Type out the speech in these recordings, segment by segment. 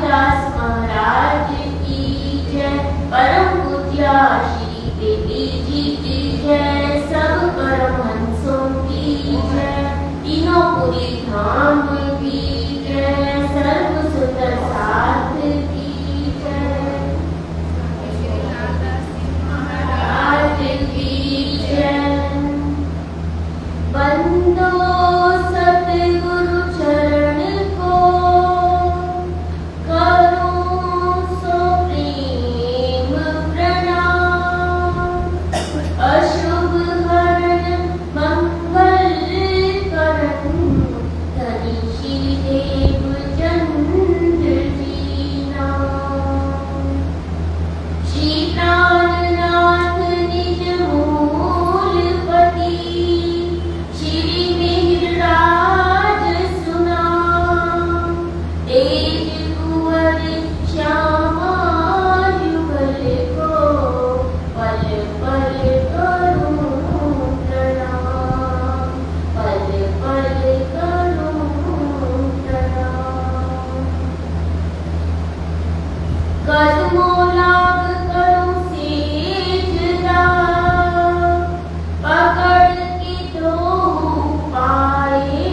रामदास महाराज की जय, परम पूज्य श्री देवी जी की जय, सब परमहंसों की जय, तीनों पुरी धाम की जय, सर्व सुंदर साथ की जय, महाराज की जय। बंदो सतगुरु चरण को, करूं सो प्रेम प्रणाम, अशुभ हरण मंगल करण, धनी श्री देव चंद्र जी नाम। श्री प्राणनाथ निज मूलपति, श्री मिहिरराज सुनाम, तेज कुंवर श्यामा युगल को, पल पल करूं प्रणाम, पल पल करूं प्रणाम। कदमों लाग करूं सेजदा, पकड़ के दो पाए,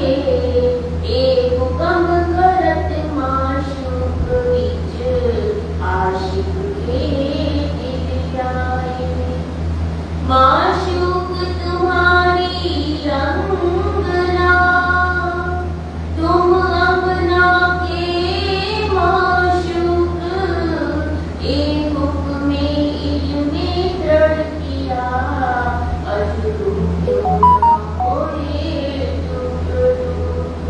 एक हुक्म करत माशूक विच, आशिक के दिल जाए। माशूक तुम्हारी रंगना, तुम अपना के माशूक, एक हुक्म इल्मे दृढ़ किया, अजरू क्यों न होए टूट टूट।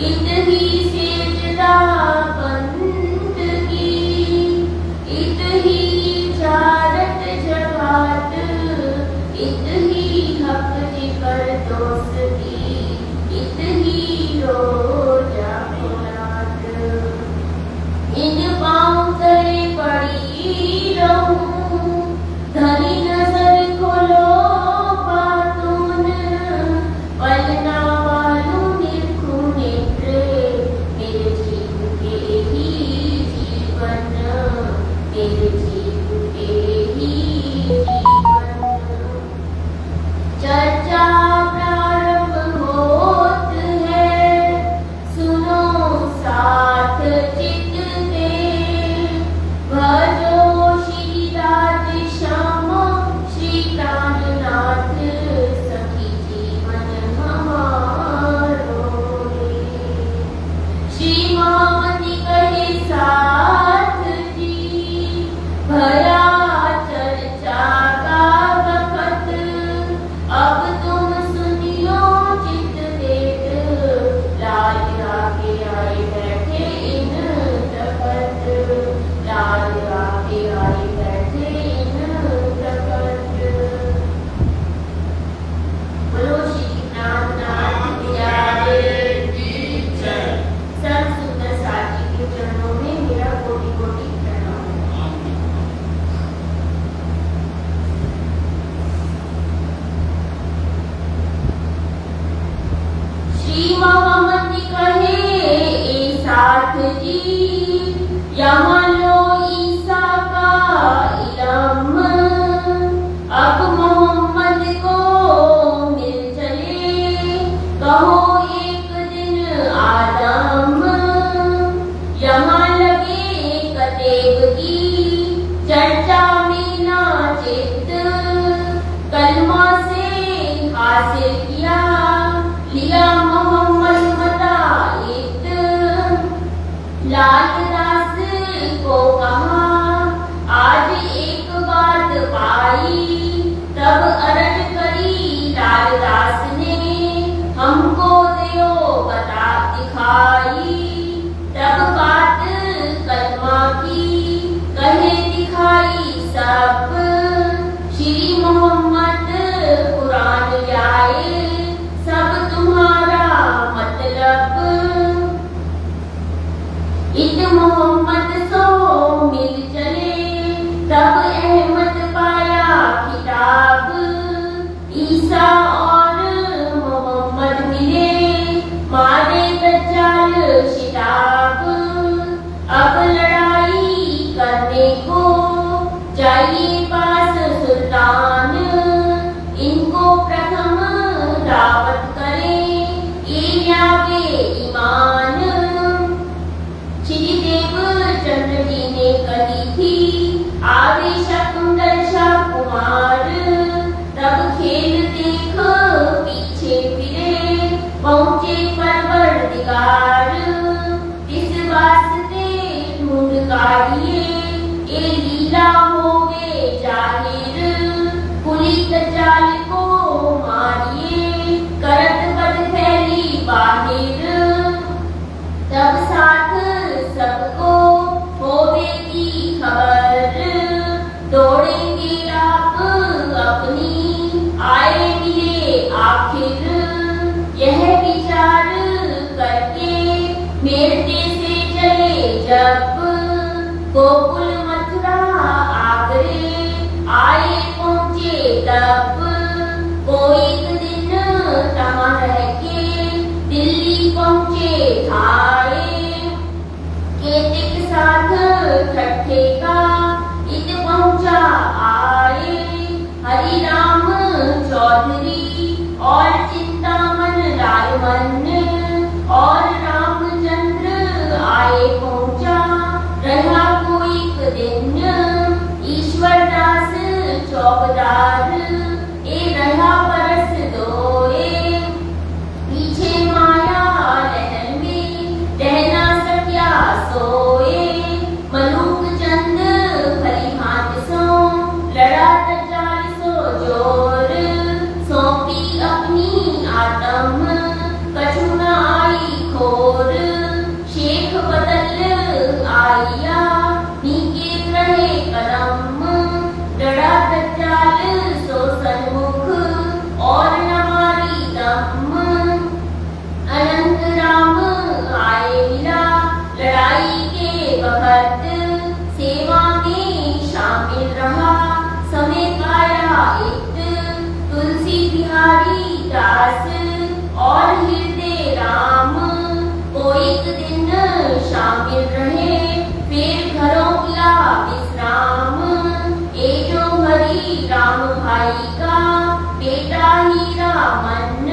इत ही सेजदा बंदगी, इत ही इजारत जगात, इत ही हक जिकर दोस्ती, इत ही रोजा मुराद। इन पाँव तले पड़ी रहूं, धनी नजर खोलो बातून, पलना वालू निरखूं नेत्र, मेरे जीव के ही जीवन, मेरे जीव के ही जीवन। चर्चा प्रारंभ होत है, सुनो साथ चित दे, भजो श्री राधे श्यामा, श्री प्राणनाथ, सखी जीवन हमारो रे। श्री महामति कहे साथ जी, भया चर्चा का बखत, अब तुम सुनियो चित देत, लाल आके आए बैठे इन तखत, लाल आके आए बैठे इन तखत। बोलो श्री प्राणनाथ प्यारे की जय। सर्व सुंदर साथी के चरणों में मेरा कोटि कोटि प्रणाम। श्री महामति कहे ए साथ जी, यहाँ लो ईसा का इलम, अब मोहम्मद को मिल चले, कहो एक दिन आदम। यहाँ लगे कतेब की चर्चा में ना चित, कलमा से हासिल किया, लिया मोहम्मद मताइत। लाल दास को कहा आज एक बात पाई, तब अरज करी लाल दास ने, हमको दियो बता दिखाई। तब बात कलमा की कहे दिखाई सब, श्री मोहम्मद कुरान लाए, सब तुम्हारा मतलब। इत मोहम्मद सो मिल चले, तब अहमद पाया किताब, ईसा और मोहम्मद मिले, मारे दज्जाल शिताब। पहुँचे परवरदिगार, इस वास्ते ढूंढ काढ़िए, ए लीला होवे जाहिर, पुलित चाल को मारिए, करत बद फैली बाहिर, तब साथ सबको होवेगी खबर, दौड़ेंगे आप अपनी आए मिले आखिर, यह विचार करके मेरते से चले जब, गोकुल मथुरा आगरे आए पहुँचे तब, कोई दिन तहाँ रह के दिल्ली पहुँचे थाए, केतिक साथ ठट्ठे का इत पहुँचा आए, हरि राम चौधरी और चिंतामन रायमन और रामचंद्र आए पहुँचा, रहा कोई दिन ईश्वरदास चौबदार, ए रहा बरस दोए, पीछे माया लहर में रह ना सकिया सोए, मलूक चंद भली हाथ सो लड़ा तजाल सो जोर, सौंपी अपनी आतम कछु न आई खोर, शेख बदल आइया नीके रहे कदम, लड़ा तजाल सो सन्मुख और न मारी दम, अनंत राम आए मिला लड़ाई के वक्त, सेवा में शामिल रहा समय काया इत, तुलसी बिहारी दास और हृदय राम, कोई दिन शामिल रहे फिर घरों किया विश्राम, ए जो हरि राम भाई का बेटा ही रामन,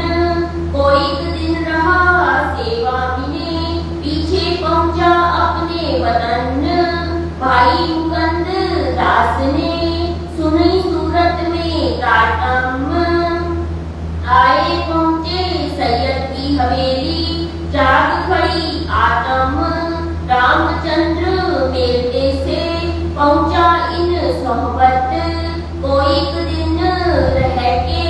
कोई दिन रहा सेवा मिले पीछे पहुँचा अपने वतन, भाई मुकंद दास ने सुनी सूरत में काटम, आए पहुँचे सैयद की हवेली जाग खड़ी आतम, रामचंद्र मेलते से पहुँचा इन सोहबत, कोई दिन रह के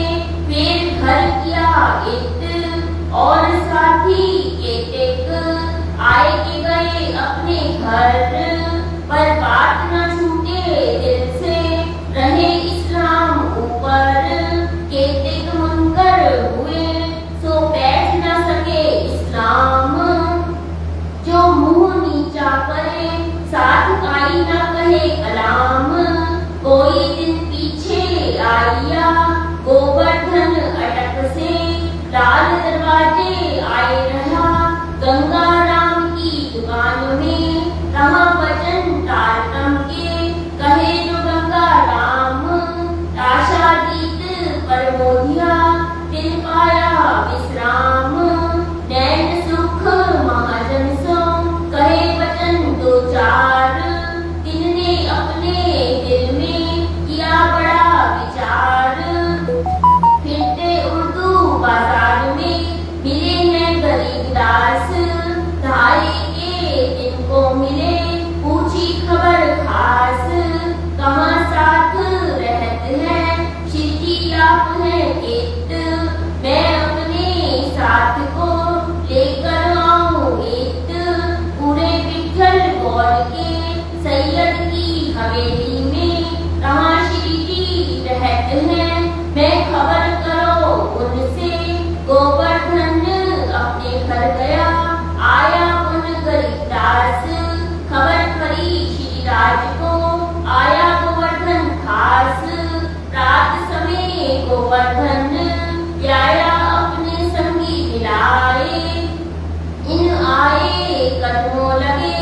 फिर घर किया इत, और साथी केतिक आए के गए अपने घर, पर बात न छूटे दिल से रहे इस्लाम ऊपर, केतिक मुनकर हुए सो बैठ न सके इस्लाम, जो मुंह नीचा करे साथ काई न कहे कलाम, कोई दिन पीछे आइया गोवर्धन अटक से, लाल दरवाजे आए रहा गंगा राम की दुकान में, तहाँ वचन तारतम के कहे जो गंगा राम, आशादीत पर मोदिया दिन पाया विश्राम, नैन सुख महाजन सो कहे वचन दो चार, तिनने अपने दिल में किया बड़ा विचार, फिरते उर्दू बाजार में मिले हैं गरीब दास, धारे के दिन को मिले पूछी खबर खास, कहाँ साथ रहते हैं शिरजी आप हैं इत, मैं अपने साथ को लेकर आऊं इत, पूरे विठल गौर के सैयद की हवेली में, कहाँ शिरजी रहते हैं मैं खबर करो उनसे, गोवर्धन अपने घर गया आया उन गरीब दास, खबर करी श्री राज को आया गोवर्धन खास, रात समय गोवर्धन आया अपने संगी मिलाए, इन आए कदमों लगे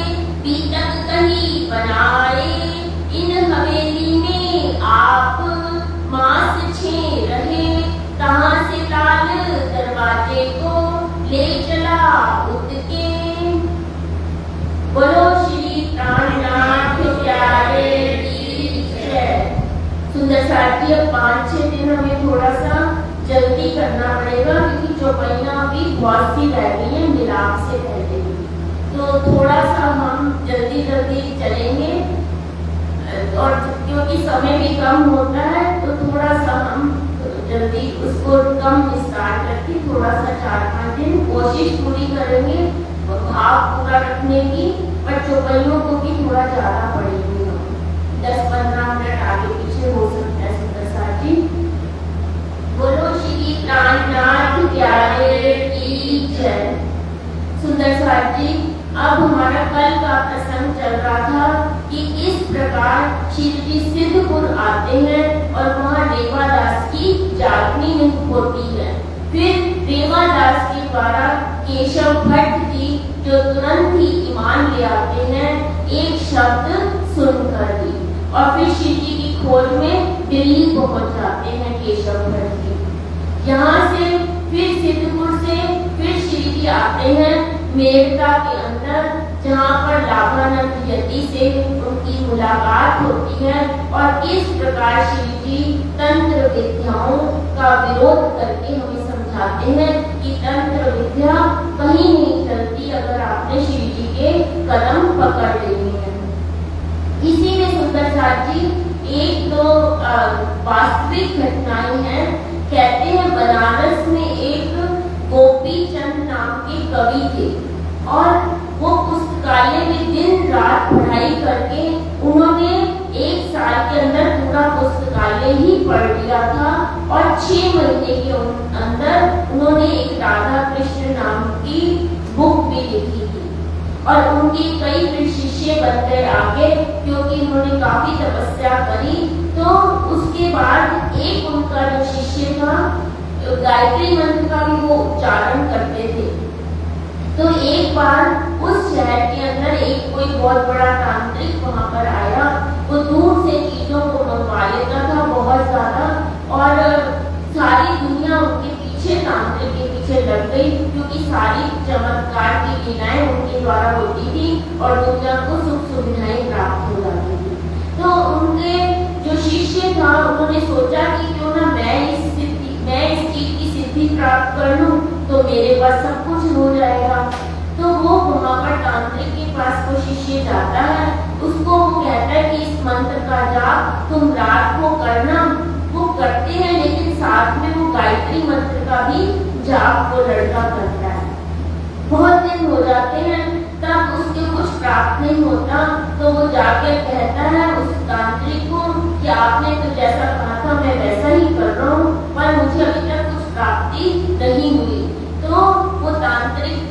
पीतक कहीं बनाए, इन हवेली में आप मास छे रहे, कहाँ से लाल दरवाजे को ले चला उठ के, बोलो श्री प्राणनाथ प्यारे की जय। सुंदर साथी, अब 5-6 दिन हमें थोड़ा सा जल्दी करना पड़ेगा क्योंकि चौपाइयाँ अभी बहुत सी रह गई हैं मिलाप से पहले ही। तो थोड़ा सा हम जल्दी जल्दी चलेंगे और क्योंकि समय भी कम होता है तो थोड़ा सा हम जल्दी उसको कम विस्तार करके थोड़ा सा 4-5 दिन कोशिश पूरी करेंगे भाव पूरा रखने की, पर चौपाइयों को भी थोड़ा ज़्यादा पड़ेगी। 10-15 मिनट आगे पीछे हो सकता है। सुंदर साथ जी बोलो श्री प्राणनाथ प्यारे की जय। सुंदर साथ जी अब हमारा कल का प्रसंग चल रहा था कि इस प्रकार श्री जी सिद्धपुर आते हैं और वहाँ रेवादास की जागनी होती है। फिर रेवादास के द्वारा केशव भट्ट जी जो तुरंत ही ईमान ले आते हैं एक शब्द सुनकर ही, और फिर श्री जी की खोज में दिल्ली पहुंच जाते हैं केशव भट्ट जी। यहाँ से फिर सिद्धपुर से फिर श्री जी आते हैं मेड़ता के अंदर, जहाँ पर लाभानंद यति से उनकी मुलाकात होती है और इस प्रकार श्री जी तंत्र विद्याओं का विरोध करके हमें समझाते हैं कि तंत्र विद्या कहीं नहीं चलती अगर आपने श्री जी के कदम पकड़ लेने हैं। इसी में सुंदर साथ जी एक दो वास्तविक घटनाएं हैं। कहते हैं बनारस में एक गोपी चंद नाम के कवि थे और वो पुस्तकालय में दिन रात पढ़ाई करके उन्होंने 1 साल के अंदर पूरा पुस्तकालय ही पढ़ लिया था और 6 महीने के अंदर उन्होंने एक राधा कृष्ण नाम की बुक भी लिखी थी और उनके कई फिर शिष्य बन गए आगे क्योंकि उन्होंने काफी तपस्या करी। तो उसके बाद एक उनका जो शिष्य था गायत्री मंत्र का भी वो उच्चारण करते थे। तो एक बार उस शहर के अंदर एक कोई बहुत बड़ा तांत्रिक वहां पर आया। वो दूर से चीजों को मंगवा लेता था बहुत ज्यादा और सारी दुनिया उनके पीछे तांत्रिक के पीछे लग गई क्योंकि सारी चमत्कार की लीलाएं उनके द्वारा होती थी और दुनिया को सुख सुविधाएं प्राप्त हो जाती थी। तो उनके जो शिष्य था उन्होंने सोचा कि क्यों ना मैं इस चीज की सिद्धि प्राप्त कर लूं तो मेरे पास सब कुछ हो जाएगा। तो वो वहां पर तांत्रिक के पास वो शिष्य जाता है, उसको वो कहता है कि इस मंत्र का जाप तुम रात को करना। वो करते हैं लेकिन साथ में वो गायत्री मंत्र का भी जाप वो लड़का करता है। बहुत दिन हो जाते हैं तब उसके कुछ प्राप्त नहीं होता तो वो जाकर कहता है उस तांत्रिक को कि आपने तो जैसा कहा था मैं वैसा ही कर रहा हूँ पर मुझे अभी तक कुछ प्राप्ति नहीं हुई। तो वो तांत्रिक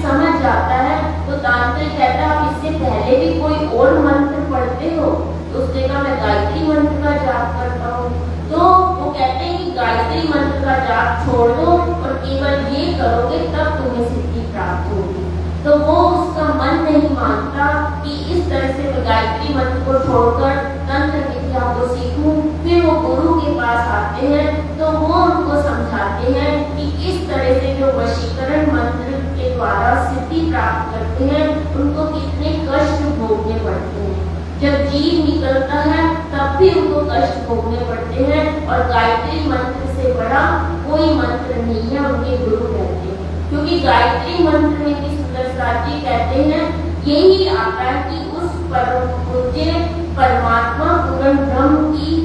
समझ जाता है। तो तांत्रिक कहता है आप इससे पहले भी कोई और मंत्र पढ़ते हो? तो उसने कहा मैं गायत्री मंत्र का जाप करता हूँ। तो वो कहते हैं कि गायत्री मंत्र का जाप छोड़ दो और केवल ये करोगे तब तुम्हें सिद्धि प्राप्त होगी। तो वो उसका मन नहीं मानता कि इस तरह से मैं गायत्री मंत्र को छोड़कर तंत्र विद्या को सीखूं। फिर वो गुरु के पास आते हैं तो वो उनको समझाते हैं कि किस तरह से जो वशीकरण मंत्र के द्वारा सिद्धि प्राप्त करते हैं उनको कितने कष्ट भोगने पड़ते हैं। जब जीव निकलता है तब भी उनको कष्ट भोगने पड़ते हैं और गायत्री मंत्र से बड़ा कोई मंत्र नहीं है उनके गुरु कहते हैं। क्योंकि गायत्री मंत्र में भी सुंदर साथ जी कहते हैं यही आता है कि उस परम पूज्य परमात्मा पूर्ण ब्रह्म की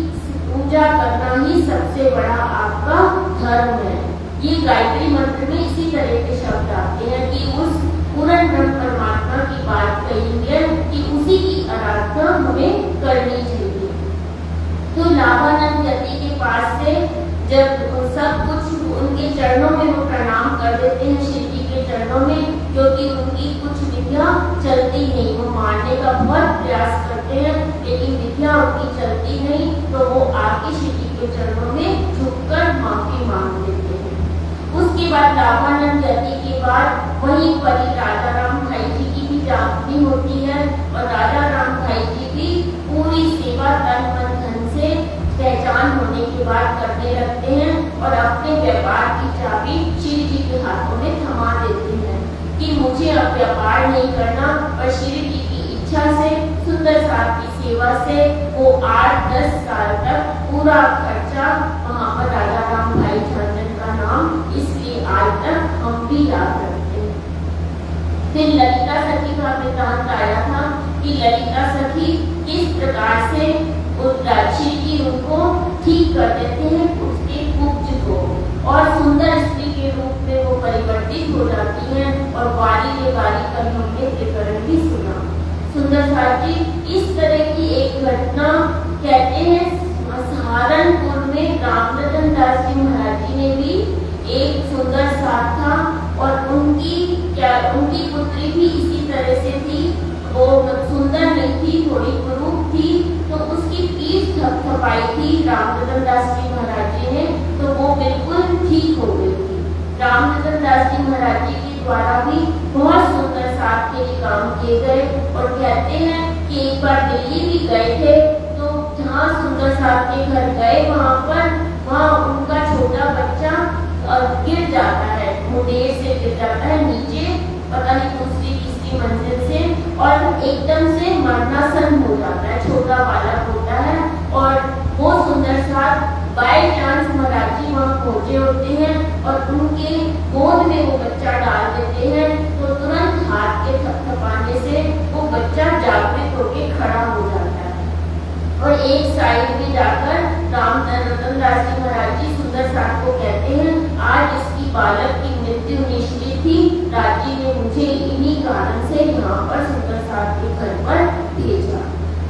पूजा करना ही सबसे बड़ा आपका धर्म है। ये गायत्री मंत्र में इसी तरह के शब्द आते हैं कि उस पूर्ण ब्रह्म परमात्मा की बात कही है कि उसी की आराधना हमें करनी चाहिए। तो लाभानंद यति के पास से जब सब कुछ उनके चरणों में वो प्रणाम कर देते हैं श्री जी के चरणों में, क्योंकि उनकी कुछ विद्या चलती नहीं। वो मारने का बहुत प्रयास करते हैं लेकिन विद्या उनकी चलती नहीं। तो वो आके श्री जी के चरणों में झुककर माफी मांग देते हैं। उसके बाद लाभानंद यति के बाद वहीं पर राजा राम भाई जी की भी जागनी होती है और राजा राम भाई जी भी पूरी सेवा तन मन धन से पहचान होने के बाद करने लगते हैं और अपने व्यापार की चाबी श्री जी के हाथों में थमा देते हैं कि मुझे अब व्यापार नहीं करना। और श्री जी की इच्छा से सुंदर साथ की सेवा से वो 8-10 साल तक पूरा बच्चा वहाँ पर राजा राम भाई झांझन का नाम इसलिए आज तक हम भी याद रखते हैं। फिर ललिता सखी का वृतांत आया था कि ललिता सखी किस प्रकार से श्री जी उनको ठीक कर देते हैं उसके कुब्ज को, और सुंदर स्त्री के रूप में वो परिवर्तित हो जाती हैं। और बारी के बारी का हमने प्रकरण भी सुना। सुंदर साथ जी, इस तरह की एक घटना कहते हैं सहारनपुर में रामरतन दास जी महाराज जी ने भी एक सुंदर साथ था, और उनकी पुत्री भी इसी तरह से थी। वो सुंदर नहीं थी, थोड़ी कुरूप थी, तो उसकी पीठ थपथपाई थी रामरतन दास जी महाराज जी ने, तो वो बिल्कुल ठीक हो गई थी। रामरतन दास जी महाराज जी के द्वारा भी बहुत सुंदर साथ के लिए काम किए गए। और कहते हैं कि एक बार दिल्ली भी गए थे, तो जहाँ सुंदर साथ के घर गए वहाँ उनका छोटा बच्चा गिर जाता है, मुंडेर से गिर जाता है नीचे, पता नहीं दूसरी तीसरी मंजिल से, और एकदम से मरणासन हो जाता है, छोटा बालक होता है। और वो सुंदर साथ बाय चांस महाराज जी वहाँ पहुंचे होते हैं और उनके गोद में वो बच्चा डाल देते हैं, तो तुरंत हाथ के थपथपाने से वो बच्चा जागृत होकर खड़ा हो जाता है। और एक साइड में जाकर रामरतन दास जी महाराज जी सुंदर साथ को कहते हैं, आज इसकी बालक की मृत्यु निश्चित थी, राजी ने मुझे इन्हीं कारण से यहाँ पर सुंदर साथ के घर पर भेजा।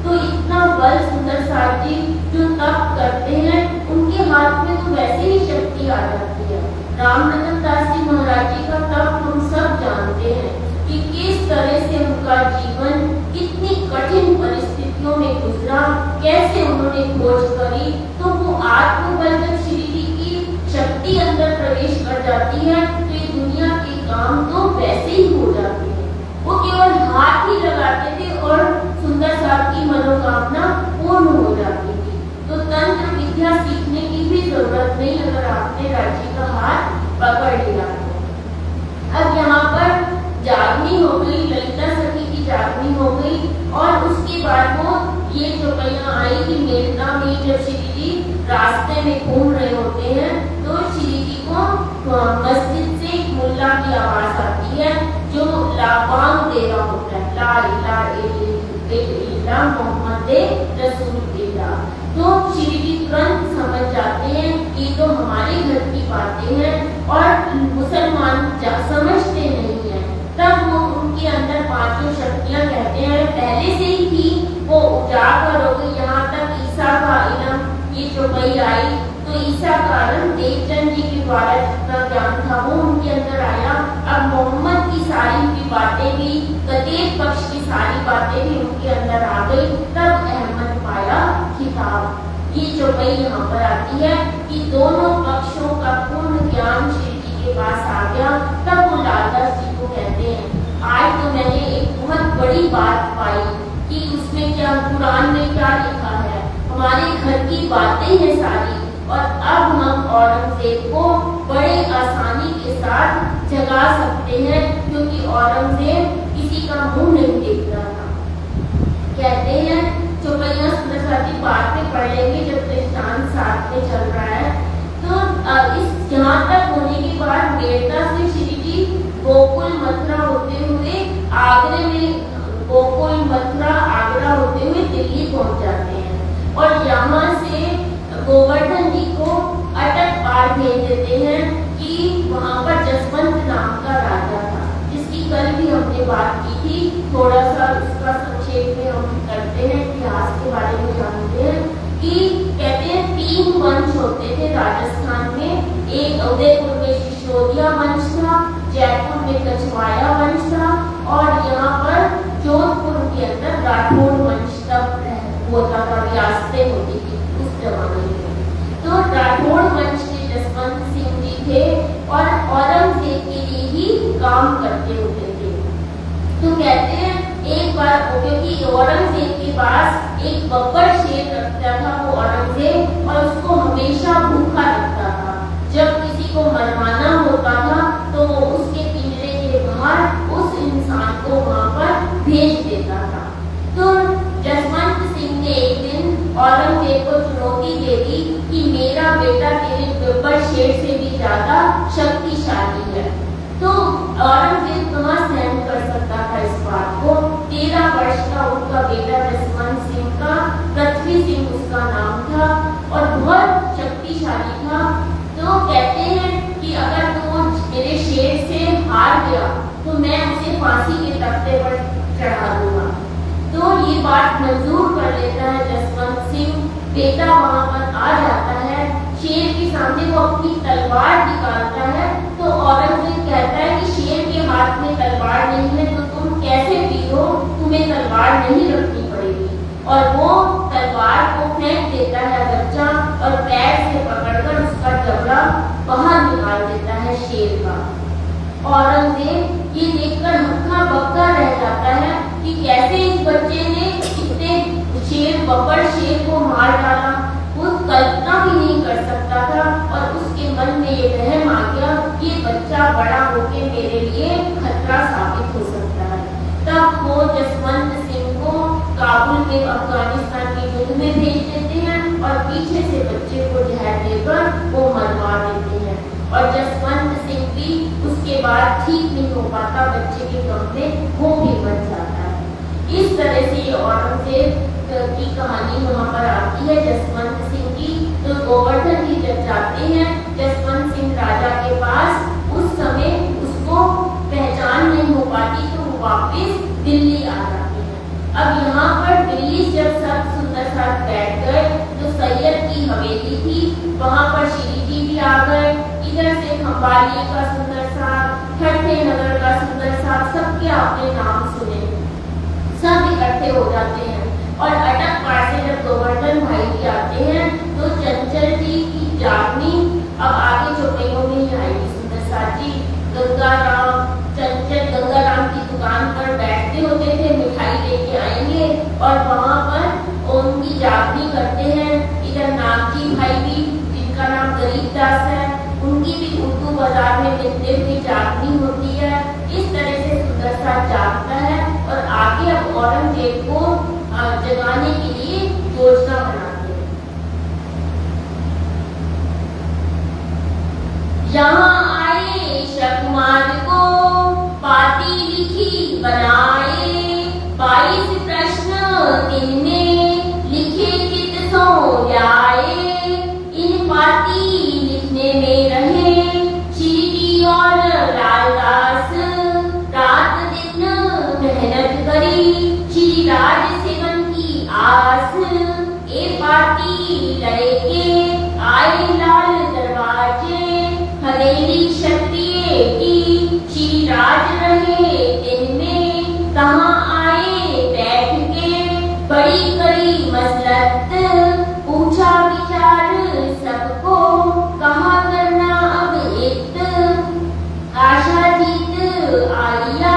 तो इतना बल सुंदर साथ जी जो तप करते हैं, उनके हाथ में तो वैसे ही शक्ति आ जाती है। रामरतन दास जी महाराज जी का तप हम सब जानते हैं कि किस तरह से उनका जीवन कितनी कठिन परिस्थितियों में गुजरा, कैसे उन्होंने खोज करी। तो वो आत्मबल जब श्री जी की शक्ति अंदर प्रवेश कर जाती है, तो ये दुनिया के काम तो वैसे ही हो जाते हैं। वो केवल हाथ ही लगाते थे और सुंदर साथ की मनोकामना पूर्ण हो जाती थी। तो तंत्र विद्या सीखने की भी जरूरत नहीं अगर आपने राजी का हाथ पकड़ लिया तो। अब यहाँ पर जागनी हो गई, ललिता सखी की जागनी हो गई, और उसके बाद वो ये चौपाइयाँ आई कि मेलना में जब श्री जी रास्ते में घूम रहे होते हैं, तो श्री जी को मस्जिद से एक मुल्ला की आवाज आती है जो लाबांग दे रहा होता है, ला इलाहा इल्लल्लाह मोहम्मद रसूलुल्लाह। तो श्री जी तुरंत समझ जाते हैं कि तो हमारे घर की बातें हैं और मुसलमान समझते नहीं है। तब वो उनके अंदर पांचों शक्तियां कहते हैं पहले से ही थी, वो उजागर हो गई। यहाँ तक ईसा का इल्म ये चौपाई आई, तो ईसा का इल्म देवचंद जी के द्वारा जितना ज्ञान था वो उनके अंदर आया। अब मोहम्मद की सारी की बातें भी, कतेब पक्ष की सारी बातें भी उनके अंदर आ गई। तब अहमद पाया खिताब। ये चौपाई यहाँ पर आती है कि दोनों पक्षों का पूर्ण ज्ञान श्री जी के पास आ गया। तब वो लालदास जी को कहते हैं, आज तो मैंने एक बहुत बड़ी बात पाई कि उसमें क्या, कुरान में क्या लिखा है, हमारे घर की बातें हैं सारी, और अब हम औरंगजेब को बड़े आसानी के साथ जगा सकते हैं, क्योंकि औरंगजेब किसी का मुंह नहीं देखता था। कहते हैं चौपाइयाँ सुंदर साथी बाद में पढ़ लेंगे जब दृष्टांत साथ में चल रहा है। तो इस यहाँ तक होने के बाद मेरठा से श्री जी गोकुल मथुरा होते हुए आगरे में, गोकुल मथुरा आगरा होते हुए दिल्ली पहुंच जाते हैं, और यहाँ से गोवर्धन जी को अटक पार भेज देते हैं कि वहाँ पर जसवंत नाम का राजा था, जिसकी कल भी हमने बात की थी। थोड़ा सा उसका संक्षेप में हम करते हैं, इतिहास के बारे में जानते हैं कि कहते हैं 3 वंश होते थे राजस्थान में। एक उदयपुर में सिसोदिया वंश था, जयपुर में कछवाया वंश था, और यहाँ पर जोधपुर के अंदर राठौड़ वंश तब होता था, रियासतें होती थी उस जमाने में। तो राठौड़ वंश के जसवंत सिंह जी थे और औरंगजेब के लिए ही काम करते होते थे। तो कहते हैं एक बार, क्योंकि औरंगजेब के पास एक बब्बर शेर रखता था वो औरंगजेब, और उसको हमेशा भूखा रखता था। जब किसी को मरवाना होता था तो वो उसके पिंजरे के बाहर उस इंसान को वहां पर भेज देता था। तो जसवंत सिंह ने एक दिन औरंगजेब को चुनौती दे दी कि मेरा बेटा जसवंत सिंह का, पृथ्वी सिंह उसका नाम था और बहुत शक्तिशाली था। तो कहते हैं कि अगर तो मेरे शेर से हार गया तो मैं उसे फांसी के तख्ते पर चढ़ा दूंगा। तो ये बात मंजूर कर लेता है जसवंत सिंह। बेटा वहां पर आ जाता है, शेर के सामने वो अपनी तलवार निकालता है। तो औरंगजेब कहता है कि शेर के हाथ में तलवार नहीं है तो तुम कैसे वीर हो, तुम्हें तलवार नहीं रखनी पड़ेगी। और वो तलवार को फेंक देता है बच्चा और पैर से पकड़कर उसका जबड़ा बाहर निकाल देता है शेर का। औरंगजेब ये देखकर हक्का बक्का रह जाता है कि कैसे इस बच्चे ने इतने बब्बर शेर को मार डाला। वो कल्पना भी नहीं कर सकता था और उसके मन में ये वहम आ गया कि ये बच्चा बड़ा होके मेरे लिए खतरा साबित हो सकता है। तब वो जसवंत सिंह को काबुल में अफगानिस्तान की युद्ध में भेज देते हैं और पीछे से बच्चे को जहर देकर वो मरवा देते हैं। और जसवंत सिंह भी उसके बाद ठीक नहीं हो पाता, बच्चे के गम में वो भी मर जाता है। इस तरह से ये औरंगजेब की कहानी वहाँ पर आती है जसवंत सिंह की। तो गोवर्धन जी जब जाते हैं जसवंत सिंह राजा के पास, उस समय उसको पहचान नहीं हो पाती तो वो वापस दिल्ली आ जाते हैं। अब यहाँ पर दिल्ली जब सब सुंदर साथ बैठ गए तो सैयद की हवेली थी, वहाँ पर श्री जी भी आ गए। इधर से खंबाली का सुंदर साथ, ठट्ठे नगर का सुंदर साथ, सबके अपने नाम सुने, सब इकट्ठे हो जाते हैं। और अटक पार से जब गोवर्धन भाई जी आते हैं तो चंचल जी की जागनी अब आगे चौपाइयों में ही आएगी। सुंदर साथ जी चंचल गंगाराम की दुकान पर बैठते होते थे, मिठाई लेके आएंगे और वहाँ पर उनकी जागनी करते हैं। इधर नागजी भाई भी, जिनका नाम गरीबदास है, उनकी भी उर्दू बाजार में मिलते हुए जागनी होती है। इस तरह से सुंदर साथ जागता है और आगे अब औरंगजेब को जगाने के लिए योजना बनाते हैं। यहाँ आए शकुमार को पाती लिखी बनाए, 22 प्रश्न इनने लिखे चित सो जाए। इन पाती लिखने में रहे श्री और लालदास, रात दिन मेहनत करी श्री राज सेवन की आस। ए पाती लड़के आए लाल दरवाजे, हवेली क्षत्रिय की श्री राज रहे दिन में। कहाँ आए बैठ के बड़ी करी मसलत, पूछा विचार सबको कहाँ करना अब इत। आशा जीत आलिया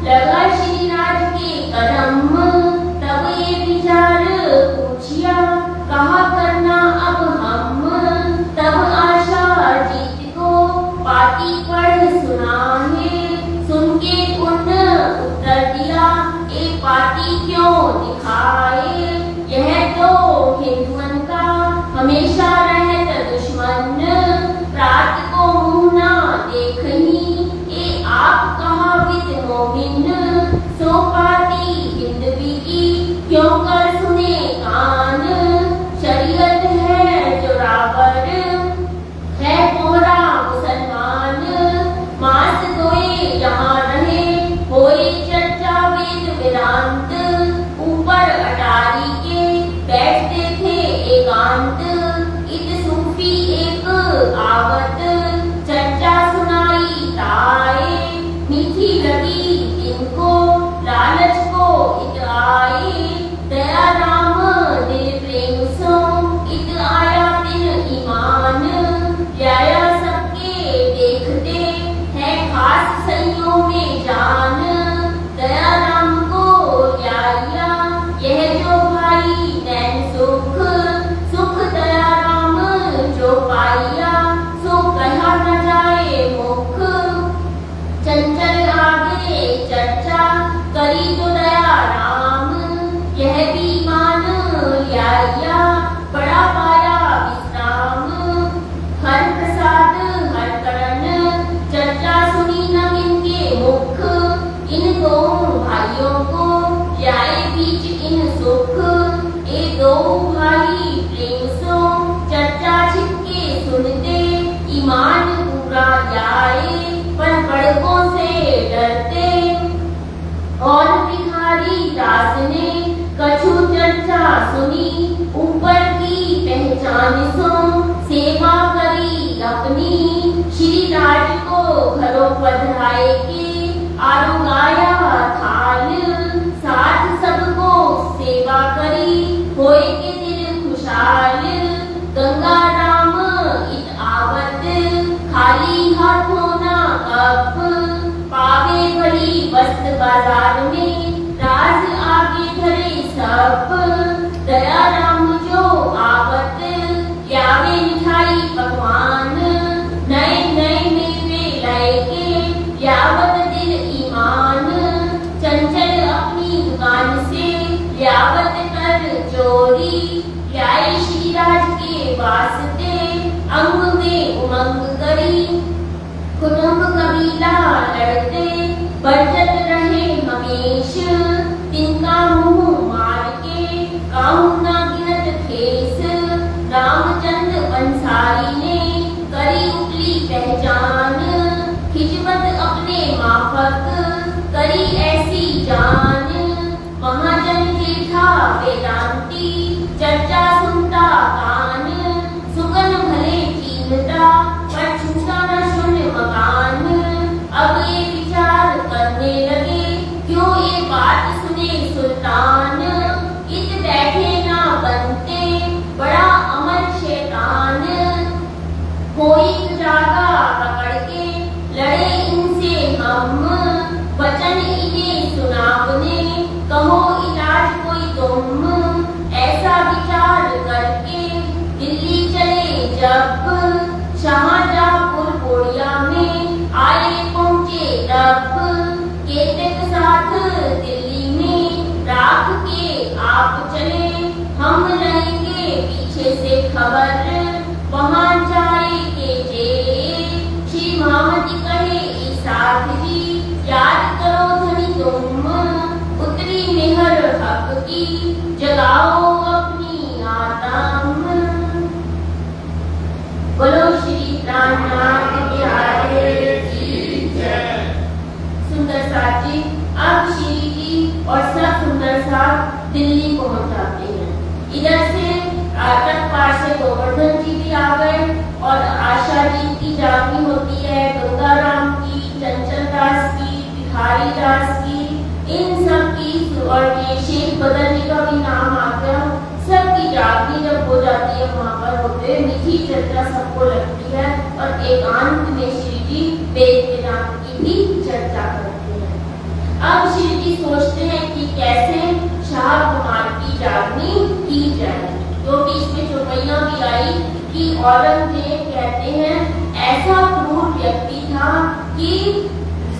लगा श्री राज के कदम, तब ये विचार पूछिया कहाँ करना अब हम। तब आशा जीत को पाती पढ़ सुनाए, सुन के उन उत्तर दिया एक पाती क्यों दिखाए। यह तो हिंदुओं का हमेशा रहत दुश्मन, रात को मुँह ना देखही ए आप कहाँ विद मोमिन। सो पाती हिंदवी की क्यों कर सुने कान, शरीयत है जोरावर है कोहरा मुसलमान। मास दोए यहाँ रहे होए चर्चा वेद वेदांत, ऊपर अटारी के बैठते थे एकांत। इत सूफी एक आवत चर्चा सुनाई ताए, मीठी लगी इनको लालच को इत आए। दया राम दिल प्रेम सो इत आया तिन ईमान, ल्याया सबके देखते है खास सैयों में जान। दया राम को ल्याया यह जो भाई नैन सुख, सुख दया राम जो पाइया सो कहा न जाए मुख। चंचल आगे चर्चा करी तो दया राम, यह भी मान लिया बड़ा पाया विश्राम। हर प्रसाद हर करण चर्चा सुनी न इनके मुख, कछु चर्चा सुनी ऊपर की पहचान सो, सेवा करी अपनी श्री राज को घरों पधराए के, आरुगाया थाल साथ सबको सेवा करी, होए के दिल खुशहाल। गंगा राम इत आवत खाली हाथों ना कप, पावे भली वस्त बाजार में राज आगे धरे सब। दया राम जो आवत यावे मिठाई पकवान, नए नए मेवे लाएके यावत दिल ईमान। चंचल अपनी दुकान से यावत कर चोरी, ल्याए श्री राज के वास्ते अंग में उमंग करी। कुटुंब कबीला लड़ते बरतत रहे हमेश, तिनका मुंह मार के काहू ना गिनत खेस। रामचंद्र अंसारी ने करी उपली पहचान, खिजमत अपने माफक करी ऐसी जान। महाजन जेठा वेदांती चर्चा सुनता कान, सुगन भले कीमता पर छूटा न शून्य मकान। अब ये विचार करने लगे क्यों ये बात सुने सुल्तान, इत बैठे ना बनते बड़ा अमर शैतान। कोई जागा पकड़ के लड़े इनसे हम, वचन इन्हें सुनावने कहो इलाज कोई तुम। ऐसा विचार करके दिल्ली चले जब, शाहजहांपुर कोड़िया में आए पहुंचे तब। केतक साथ दिल्ली में राख के आप चले, हम रहेंगे पीछे से खबर वहां जाए के जे। श्री महामती कहे साथ जी याद करो धनी तुम, उतरी मेहर हक की जगाओ अपनी आत्म। बोलो श्री प्राणनाथ बिहारी की जय। सुंदर साथ जी अब श्री जी और सब सुंदर साथ दिल्ली पहुंच जाते हैं। इधर से तटपार से गोवर्धन जी भी आ गए और आशा जी की जागनी होती है, गंगाराम की, चंचल दास की, भिखारी दास की, इन सब की और ये शेख बदर जी का भी नाम आ गया। सबकी जागनी जब हो जाती है वहाँ पर होते मीठी चर्चा सबको लगती है और एकांत में श्री जी वेद वेदांत की भी चर्चा करते हैं। अब श्री जी सोचते हैं कि कैसे शाह कुमार की जागनी की जाए, क्योंकि इसमें चौपैया भी आई कि औरंगजेब कहते हैं ऐसा क्रूर व्यक्ति था कि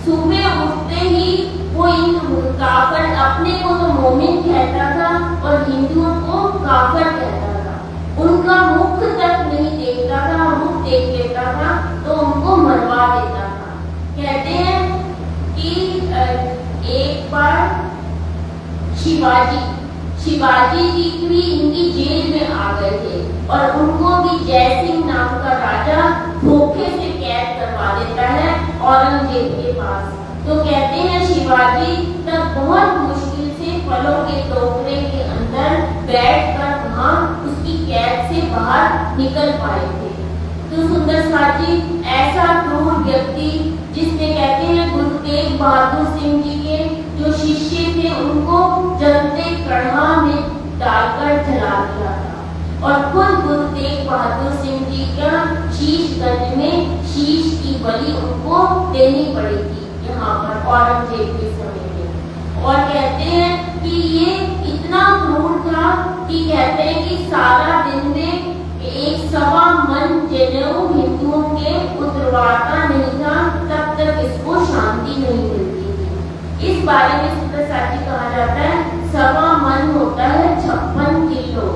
सुबह उठते ही वो इन काफर, अपने को तो मोमिन कहता था और हिंदुओं को काफर कहता था। उनका मुख तक नहीं देखता था, मुख देख लेता था तो उनको मरवा देता था। कहते हैं कि एक बार शिवाजी जी भी इनकी जेल में आ गए थे और उनको भी जयसिंह नाम का राजा धोखे से कैद करवा देता है औरंगजेब के पास। तो कहते हैं शिवाजी तब बहुत मुश्किल से फलों के टोकरे के अंदर बैठकर वहां उसकी कैद से बाहर निकल पाए थे। तो सुंदर साथ जी ऐसा क्रूर व्यक्ति जिसने कहते हैं गुरु तेग बहादुर सिंह जी के जो शिष्य थे उनको जलते कढ़ा में डालकर जला दिया था और खुद गुरु तेग बहादुर सिंह जी का शीशगंज में शीश की बलि उनको देनी पड़ी थी यहाँ पर औरंगजेब के समय में। और कहते हैं कि ये इतना क्रूर था कि कहते हैं कि सारा दिन में 1.25 मन जनेऊ हिंदुओं के उतरवाता नहीं था तब तक इसको शांति नहीं मिलती थी। इस बारे में सुंदर साथ जी कहा जाता है 1.25 मन होता है 56 किलो।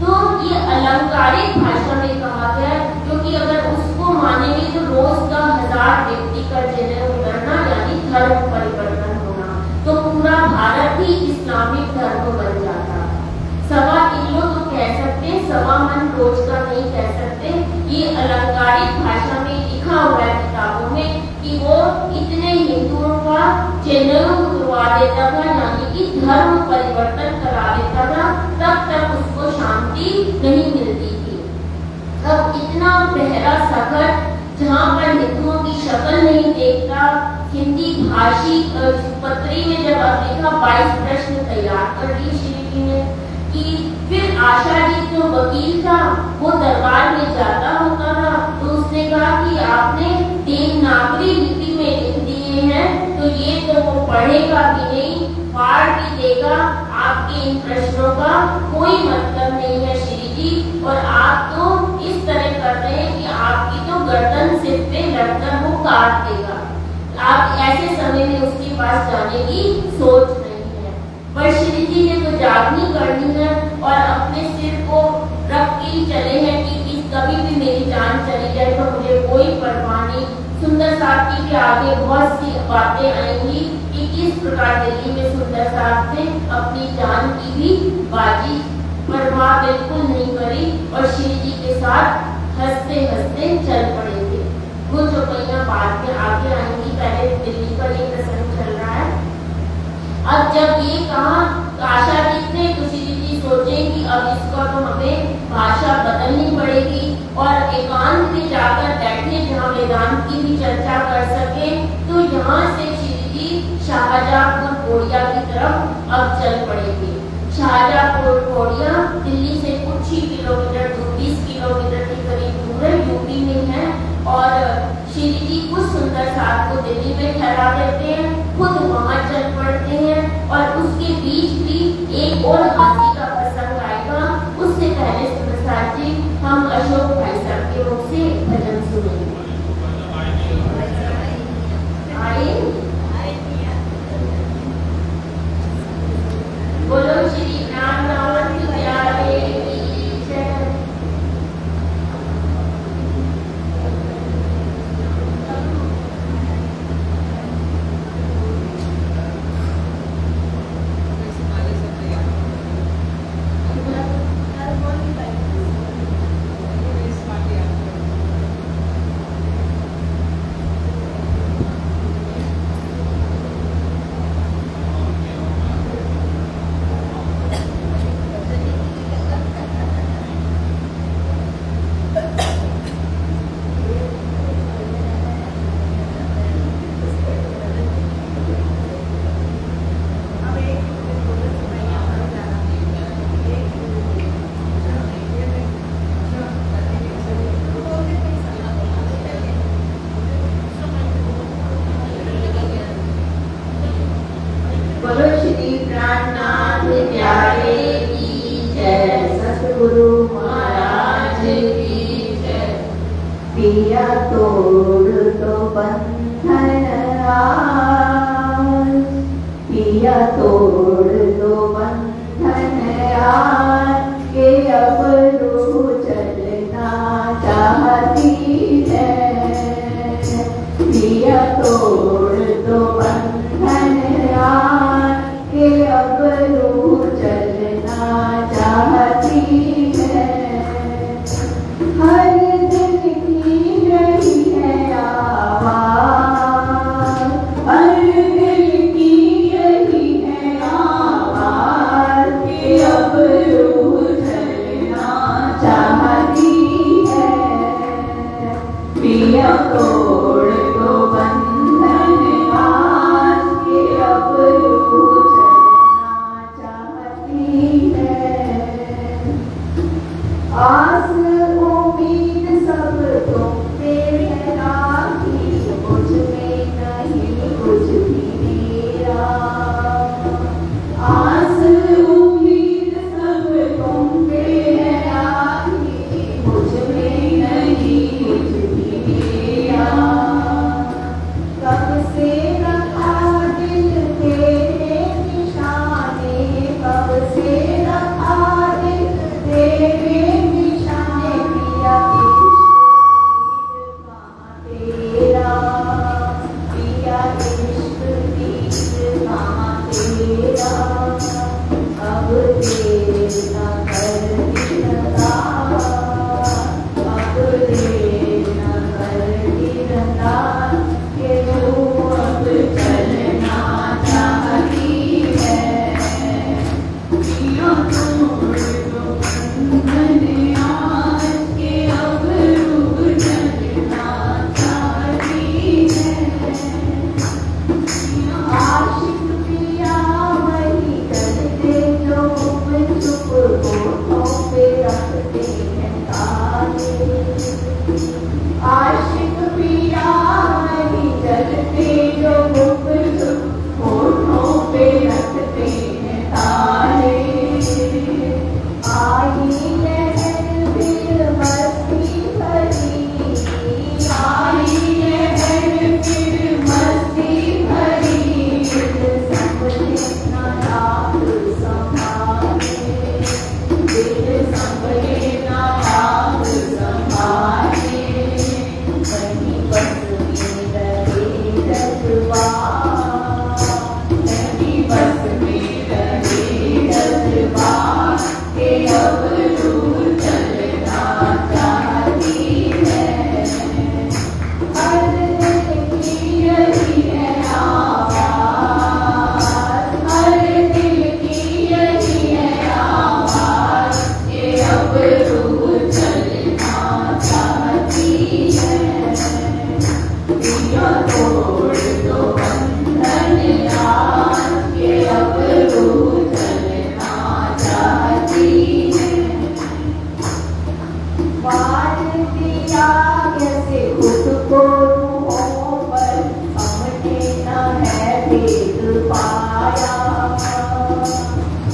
तो ये अलंकारिक भाषा में कहा गया क्योंकि अगर उसको मानेंगे तो रोज का 1000 व्यक्ति का जनेऊ उतरना यानी धर्म परिवर्तन होना, तो पूरा भारत ही इस्लामिक धर्म बन जाता। 1.25 किलो तो कह सकते, 1.25 मन रोज का नहीं कह सकते। ये अलंकारिक भाषा में लिखा हुआ है किताबों में कि वो इतने हिंदुओं का जनेऊ उतरवा देता था, यानी कि धर्म परिवर्तन करा देता था, तब तक उसको शांति नहीं मिलती थी। अब इतना गहरा संकट, जहाँ पर हिंदुओं की शक्ल नहीं देखता, हिंदी भाषी पत्री में जब अब लिखा 22 प्रश्न तैयार कर लिए श्री जी ने, कि फिर आशा जी जो वकील था वो दरबार में जाता होता था, तो उसने कहा कि आपने देवनागरी लिपि में लिख दिए हैं, तो ये तो वो पढ़ेगा भी नहीं, फाड़ भी देगा, आपके इन प्रश्नों का कोई मतलब नहीं है श्री जी, और आप तो इस तरह कर रहे हैं कि आपकी तो गर्दन सिर पे लगकर वो काट देगा। आप ऐसे समय में उसके पास जाने की सोच नहीं है। पर श्री जी ने तो जागनी करनी है और अपने सिर को रख के ही चले हैं कि कभी भी मेरी जान चली जाए तो मुझे कोई परवाह नहीं। सुंदर साहब की भी आगे बहुत सी बातें आएंगी कि किस प्रकार दिल्ली में सुंदर साहब ने अपनी जान की भी बाजी परवाह बिल्कुल नहीं करी और श्री जी के साथ हंसते हंसते चल पड़े थे। वो जो पहिया बाद में आगे आएंगी, पहले दिल्ली का ये प्रसंग चल रहा है। अब जब ये कहा आशा जी ने, तो श्री जी सोचे कि अब इसका तो हमें भाषा बदलनी पड़ेगी और एकांत में जाकर बैठे जहाँ वेदांत की भी चर्चा कर सके। तो यहाँ से श्री जी शाहजहाँपुर कोड़िया की तरफ अब चल पड़ेगी। शाहजहाँपुर कोड़िया दिल्ली से कुछ ही किलोमीटर, 20 किलोमीटर के करीब दूर है, यूपी में है। और श्री जी कुछ सुंदर साहब को दिल्ली में ठहरा देते हैं, खुद वहां चल पड़ते हैं। और उसके बीच भी एक और हंसी का प्रसंग आएगा। उससे पहले सुंदर साहब जी, हम अशोक भाई साहब के मुख से भजन सुनेंगे। बोलो श्री रामनाथ प्यारे की जय। पिया तोड़ तो बंधन आज, पिया तोड़ तो बंधन आज, के अब रूह चलना चाहती है। पिया तोड़ तो बंधन आज, के अब रूह चलना चाहती है। हर दिन की रही है आवाज़, हर दिल की रही है आवाज़, कि अब रूह चलना चाहती है। पिया तोड़ तो बंधन आज, कि अब रूह चलना चाहती है। आस उम्मीद सब तुम पे है राखी, मुझ में नहीं कुछ भी मेरा। आस उम्मीद सब तुम पे है राखी, मुझ में नहीं कुछ भी मेरा। कब से रखा दिल तेरे निशाने, कब से रखा दिल तेरे चलना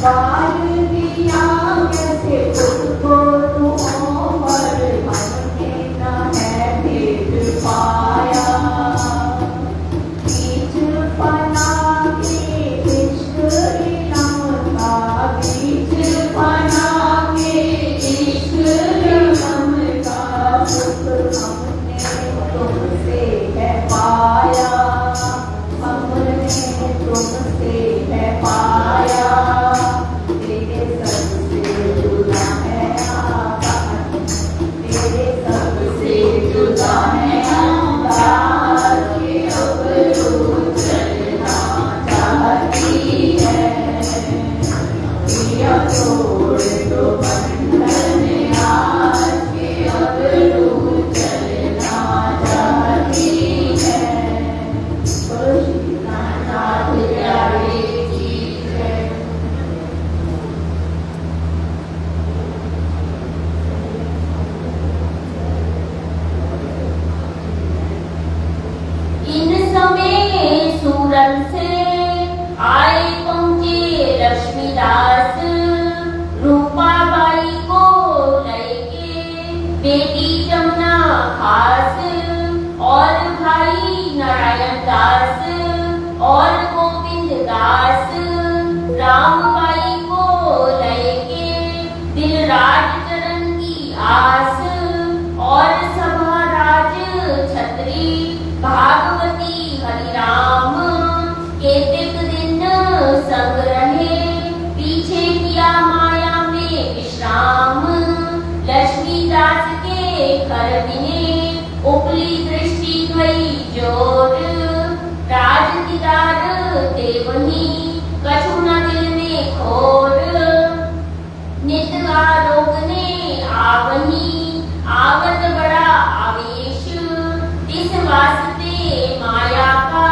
प्यार दिया कैसे खुद को तू पर हमने न है भेद पाया बीच फना के इश्क इलम का बीच फना के इश्क इलम का सुख हमने तुमसे है पाया हमने तुमसे है पाया तेरे सबसे जुदा है आकाश तेरे सबसे जुदा है आकाश के अबरू चलना चाहती है पिया तोड़ दो बंधन आज के अबरू चलना चाहती है बोलो श्री नाथ प्यारे की जय। इन समय सूरत से आए पहुंचे लक्ष्मीदास रूपाबाई को लेके बेटी जमुना खास और भाई नारायण दास और गोविंद दास रामबाई को लेके दिलराज चरण की आस और सभा राज छत्री भागवती हरिराम केतिक दिन संग रहे पीछे किया माया में विश्राम लक्ष्मीदास के घर बिने उपली दृष्टि गई जोर राज दीदार देवनी कछु न दिल में खोर नित रोगने आवनी आवत बड़ा आवेश इस वास्ते माया का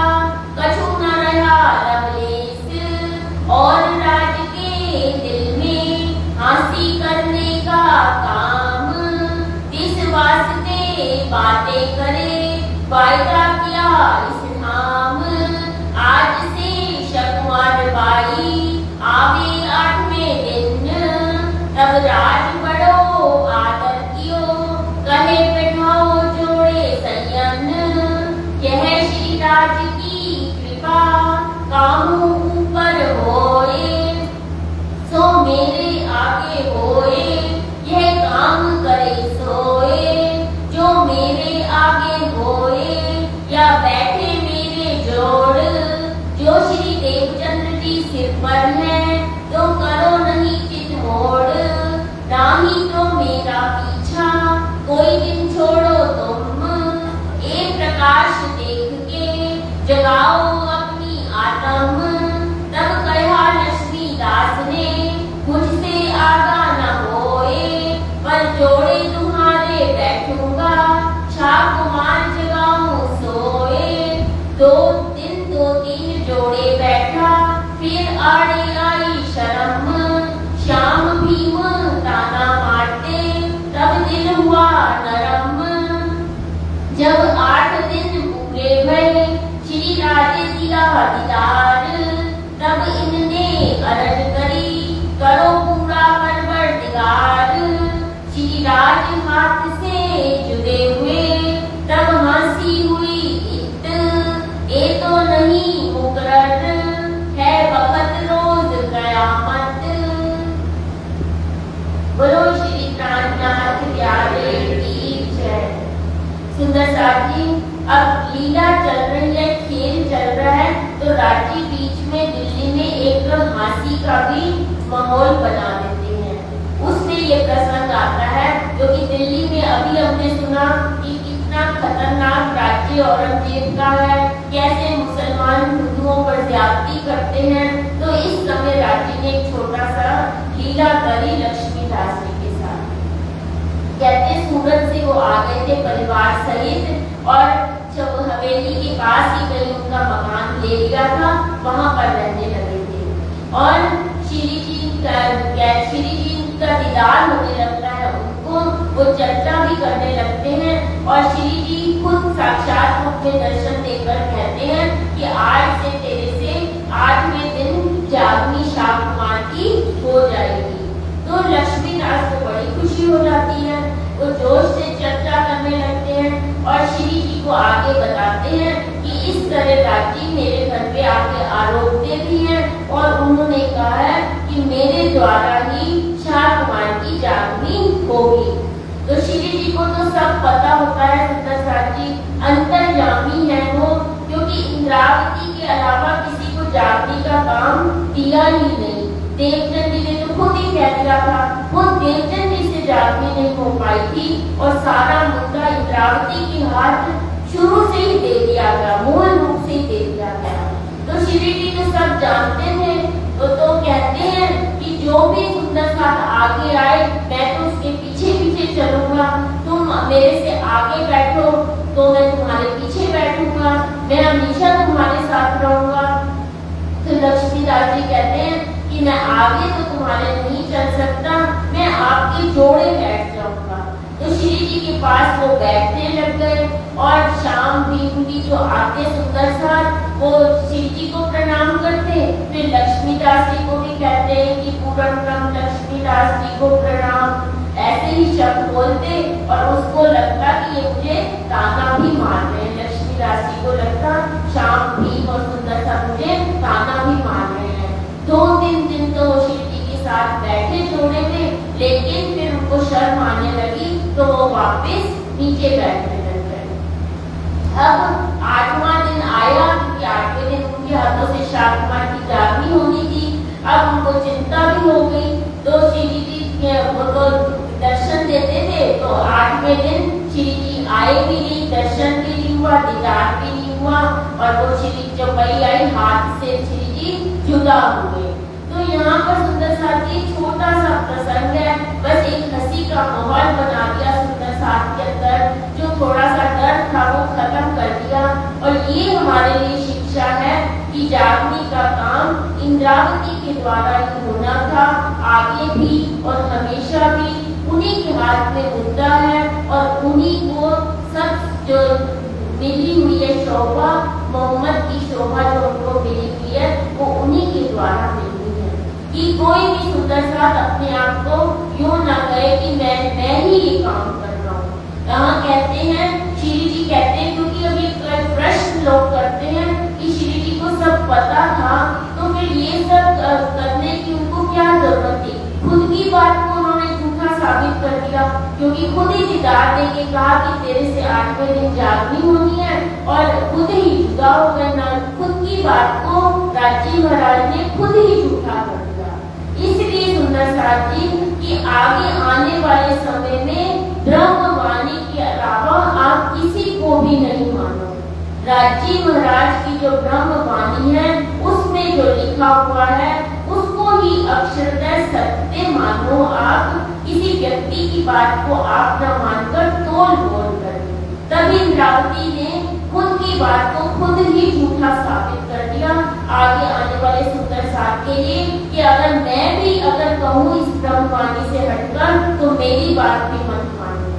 कछु न रहा लवलेश और राज के दिल में हंसी करने का काम इस वास्ते बातें करे वायदा किया इस नाम आज से शकुमार बाई आवे 8वें दिन तब राज बड़ो आदर कियो कहे बैठाओ जोड़े संयन यह श्री राज की कृपा कामों ऊपर होए सो मेरे आगे होए यह काम करे सोए जो मेरे आगे होए या बैठे मेरे जोड़ जो श्री देवचंद्र जी सिर पर है तो करो नहीं चित मोड़ नाही तो मेरा पीछा कोई दिन छोड़ो तुम एक प्रकाश देख के जगाओ अपनी आत्म तब कहा लक्ष्मी दास ने मुझसे आगा न होए पर जोड़े तुम्हारे बैठूंगा छाप कुमार जगाऊं सोए 2 दिन 2-3 जोड़े बैठा फिर आड़े आई शर्म श्याम भीम ताना मारते तब दिल हुआ नरम जब 8 दिन पूरे भये श्री राजे दिया दीदार तब इनने अरज करी करो पूरा परवरदिगार श्री राज हाथ से जुड़े हुए तब हंसी हुई इत ए तो नहीं मुकर्रर है वक्त रोज कयामत बोलो श्री प्राणनाथ प्यारे की जय। सुंदर साथ जी अब लीला चल रही है खेल चल रहा है तो राजी बीच में दिल्ली में एक हंसी का भी माहौल बना देते हैं उससे ये प्रसंग आता है जो कि दिल्ली में अभी हमने सुना कि कितना खतरनाक राज्य औरंगजेब का है कैसे मुसलमान हिंदुओं पर ज्यादती करते हैं तो इस समय राज्य ने एक छोटा सा लीला करी लक्ष्मीदास जी के साथ कहते सूरत से वो आ गए थे परिवार सहित और जब हवेली के पास ही कहीं उनका मकान ले लिया था वहां पर रहने लगे थे और श्री जी का दीदार होने लगता है उनको वो चर्चा भी करने लगते हैं और श्री जी खुद साक्षात अपने दर्शन देकर कहते हैं कि आज से तेरे से 8वें दिन जागनी शाह कुमार की को आगे बताते हैं कि इस तरह राजी मेरे घर पे आके आरोपते भी हैं और उन्होंने कहा है कि मेरे द्वारा ही शाह कुमार की जागनी होगी। तो श्री जी को तो सब पता होता है, सुंदर साथ जी अंतर्यामी है वो, क्योंकि इंद्रावती के अलावा किसी को जागने का काम दिया ही नहीं। देवचंद जी ने तो खुद ही कह दिया था, खुद देवचंद जी से जागनी नहीं हो पाई थी और सारा मुद्दा इंद्रावती के हाथ शुरू से ही दे दिया गया, मूल रूप से ही दे दिया गया। तो श्री जी तो सब जानते थे, तो कहते हैं कि जो भी सुंदर साथ आगे आए मैं तो उसके पीछे पीछे चलूंगा, तुम मेरे से आगे बैठो तो मैं तुम्हारे पीछे बैठूंगा, मैं हमेशा तुम्हारे साथ रहूंगा। तो लक्ष्मीदास जी कहते हैं कि मैं आगे तो तुम्हारे नहीं चल सकता, मैं आपके जोड़े बैठ जाऊंगा। तो श्री जी के पास वो बैठने लग गए और शाम भी उनकी जो आते सुंदर साथ वो श्री जी को प्रणाम करते, फिर लक्ष्मीदास जी को भी कहते हैं कि पूर्ण ब्रह्म लक्ष्मीदास जी को प्रणाम, ऐसे ही शब्द बोलते और उसको लगता कि ये मुझे ताना भी मार रहे हैं। लक्ष्मीदास जी को लगता शाम भी और सुंदर सा मुझे ताना भी मार रहे हैं। 2-3 दिन तो वो श्री जी के साथ बैठे जोड़े थे, लेकिन फिर उनको शर्म आने लगी तो वो वापस नीचे बैठने लग गए। अब 8वां दिन आया, क्योंकि 8वें दिन उनके हाथों से शाह कुमार की जागनी होनी थी। अब उनको चिंता भी हो गई, तो श्री जी वो तो दर्शन देते थे, तो 8वें दिन श्री जी आए भी नहीं, दर्शन भी नहीं हुआ, दीदार भी नहीं हुआ और वो श्री जब वही आई हाथ से श्री जी जुदा हुए। तो यहाँ पर सुंदर साथ जी छोटा सा प्रसंग है, बस एक हंसी का माहौल बना दिया सुंदर साथ के अंदर, जो थोड़ा सा डर था वो खत्म कर दिया। और ये हमारे लिए शिक्षा है कि जागने का काम इंद्रावती के द्वारा ही होना था, आगे भी और हमेशा भी उन्हीं के हाथ में मुद्दा है और उन्हीं को सब जो मिली हुई है शोभा, मोहम्मद की शोभा जो उनको मिली हुई है वो उन्हीं के द्वारा मिली है। कि कोई भी सुंदर साथ अपने आप को यूं ना कहे कि मैं ही ये काम कर रहा हूँ। यहाँ कहते हैं श्री जी कहते हैं, क्योंकि अभी प्रश्न लोग करते हैं कि श्री जी को सब पता था तो फिर ये सब करने की उनको क्या जरूरत थी। खुद की बात को उन्होंने झूठा साबित कर दिया, क्योंकि खुद ही दीदार दे के कहा कि तेरे से 8वें दिन जागनी होनी है और खुद ही जुदा हो गए ना। खुद की बात को राजी महाराज ने खुद ही झूठा कर दिया। इसलिए सुंदर साथ जी कि आगे आने वाले समय में ब्रह्मवाणी के अलावा आप किसी को भी नहीं मानो। राजी महाराज की जो ब्रह्मवाणी है उसमें जो लिखा हुआ है उसको ही अक्षरतः सत्य मानो। आप किसी व्यक्ति की बात को आप न मानकर तोल बोल कर, तभी इंद्रावती ने खुद की बात को खुद ही झूठा साबित कर दिया आगे आने वाले सुंदर साथ के लिए कि अगर मैं भी अगर कहूँ इस ब्रह्मवाणी से हटकर तो मेरी बात भी मत मानो।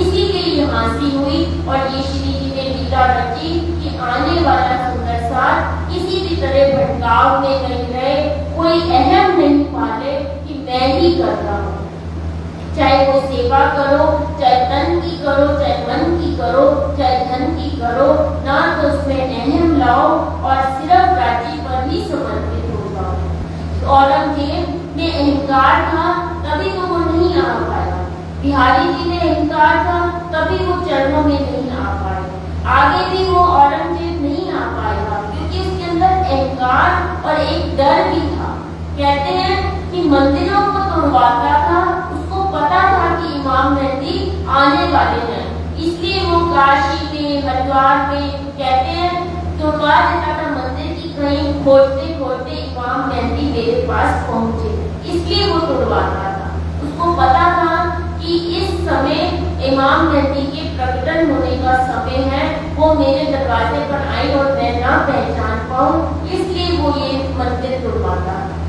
इसीलिए ये हंसी हुई और ये श्री जी ने लीला रची कि आने वाला सुंदर साथ किसी भी तरह भटकाव में नहीं रहे, कोई अहम नहीं पाले कि मैं ही कर रहा हूँ। चाहे वो सेवा करो, चाहे तन की करो, चाहे मन की करो, चाहे धन की करो, ना तो उसमें अहम लाओ और सिर्फ राज्य पर ही समर्पित हो जाओ। औरंगजेब में अहंकार था तभी तो वो नहीं आ पाया, बिहारी जी में अहंकार था तभी वो चरणों में नहीं आ पाए, आगे भी वो औरंगजेब नहीं आ पाएगा क्योंकि उसके अंदर अहंकार और एक डर भी था। कहते हैं कि मंदिरों को तोड़वाता था, उसको पता था कि इमाम मेहदी आने वाले हैं, इसलिए वो काशी में हरिद्वार में कहते हैं तोड़वा देता था मंदिर की, कहीं खोजते खोजते इमाम मेहदी मेरे पास पहुंचे, इसलिए वो तोड़वाता था। उसको पता था कि इस समय इमाम मेहदी के प्रकटन होने का समय है, वो मेरे दरवाजे पर आई और मैं ना पहचान पाऊं, इसलिए वो ये मंदिर तोड़वाता था।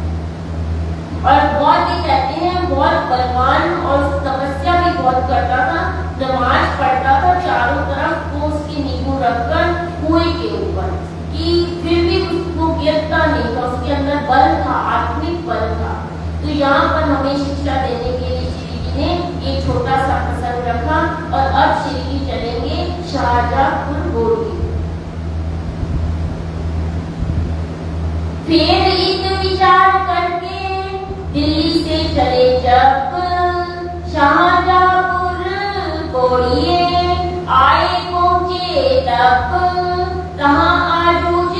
और बहुत ही कहते हैं बहुत बलवान और तपस्या भी बहुत करता था, नमाज पढ़ता था चारों तरफ वो उसकी नींबू रखकर कुएं के ऊपर, कि फिर भी उसको गिरता नहीं था, उसके अंदर बल था, आत्मिक बल था। तो यहाँ पर हमें शिक्षा देने के लिए श्री जी ने एक छोटा सा प्रसंग रखा और अब श्री जी चलेंगे शाहजहांपुर बोली। फिर इत विचार करके दिल्ली से चले जब शाहजहांपुर बोलिए आए पहुंचे तब तहां आजूज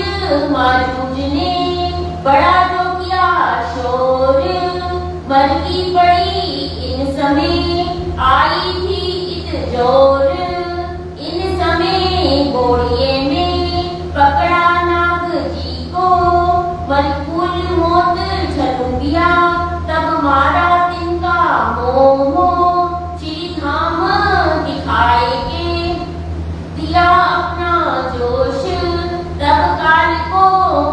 माजूज ने बड़ा जो किया शोर मरकी पड़ी इन समय आई थी इत जोर इन समय बोलिए में पकड़ा नाग जी को मलकुल मौत झलूंगिया तब मारा तिनका मोह श्री धाम दिखाएगे दिया अपना जोश तब काल को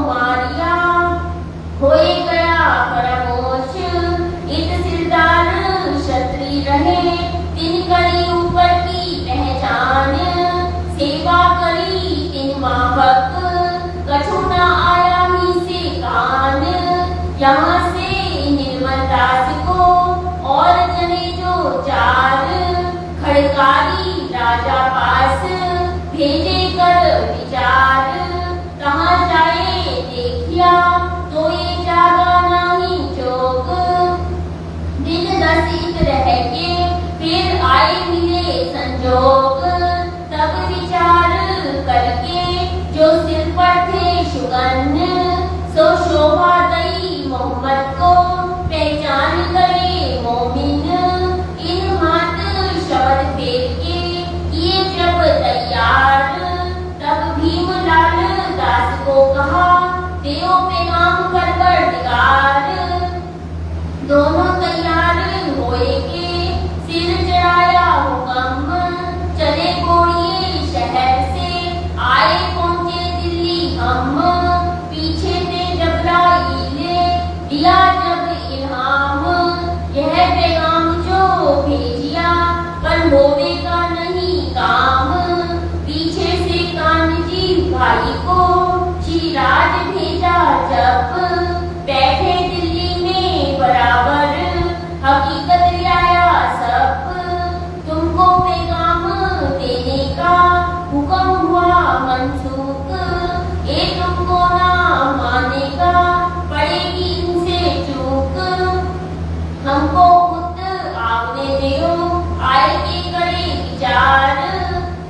मारिया होए गया परमोश इत सिरदार क्षत्रिय रहे तिन करी ऊपर की पहचान सेवा करी तिन माफक कछु न आया ही से कान यहाँ से निर्मल दास को और जने जो चार खड़कारी राजा पास भेजे कर विचार कहाँ जाए देखिया तो ये जागा नहीं जोग दिन 10 रह के फिर आए मिले संजोग तब विचार करके जो सिर पर थे सुगंध सो शोभा दई मोहम्मद को पहचान करे मोमिन इन हाथ शब्द फेर के किए जब तैयार तब भीमलाल दास को कहा देव पैगाम कर दिगार दोनों तैयार होए के सिर चढ़ाया हुक्म चले बोलिए शहर से आए पहुंचे दिल्ली हम पीछे थे जबराइले दिया जब इल्हाम यह पैगाम जो भेजिया पर होवेगा नहीं काम पीछे से कान जी भाई को श्रीराज भेजा जब बैठे दिल्ली में बराबर हकीकत आया सब तुमको पैगाम देने का हुक्म हुआ मनसूख ये तुमको ना मानेगा पड़ेगी इनसे चूक हमको खुद आने दो आए के करे विचार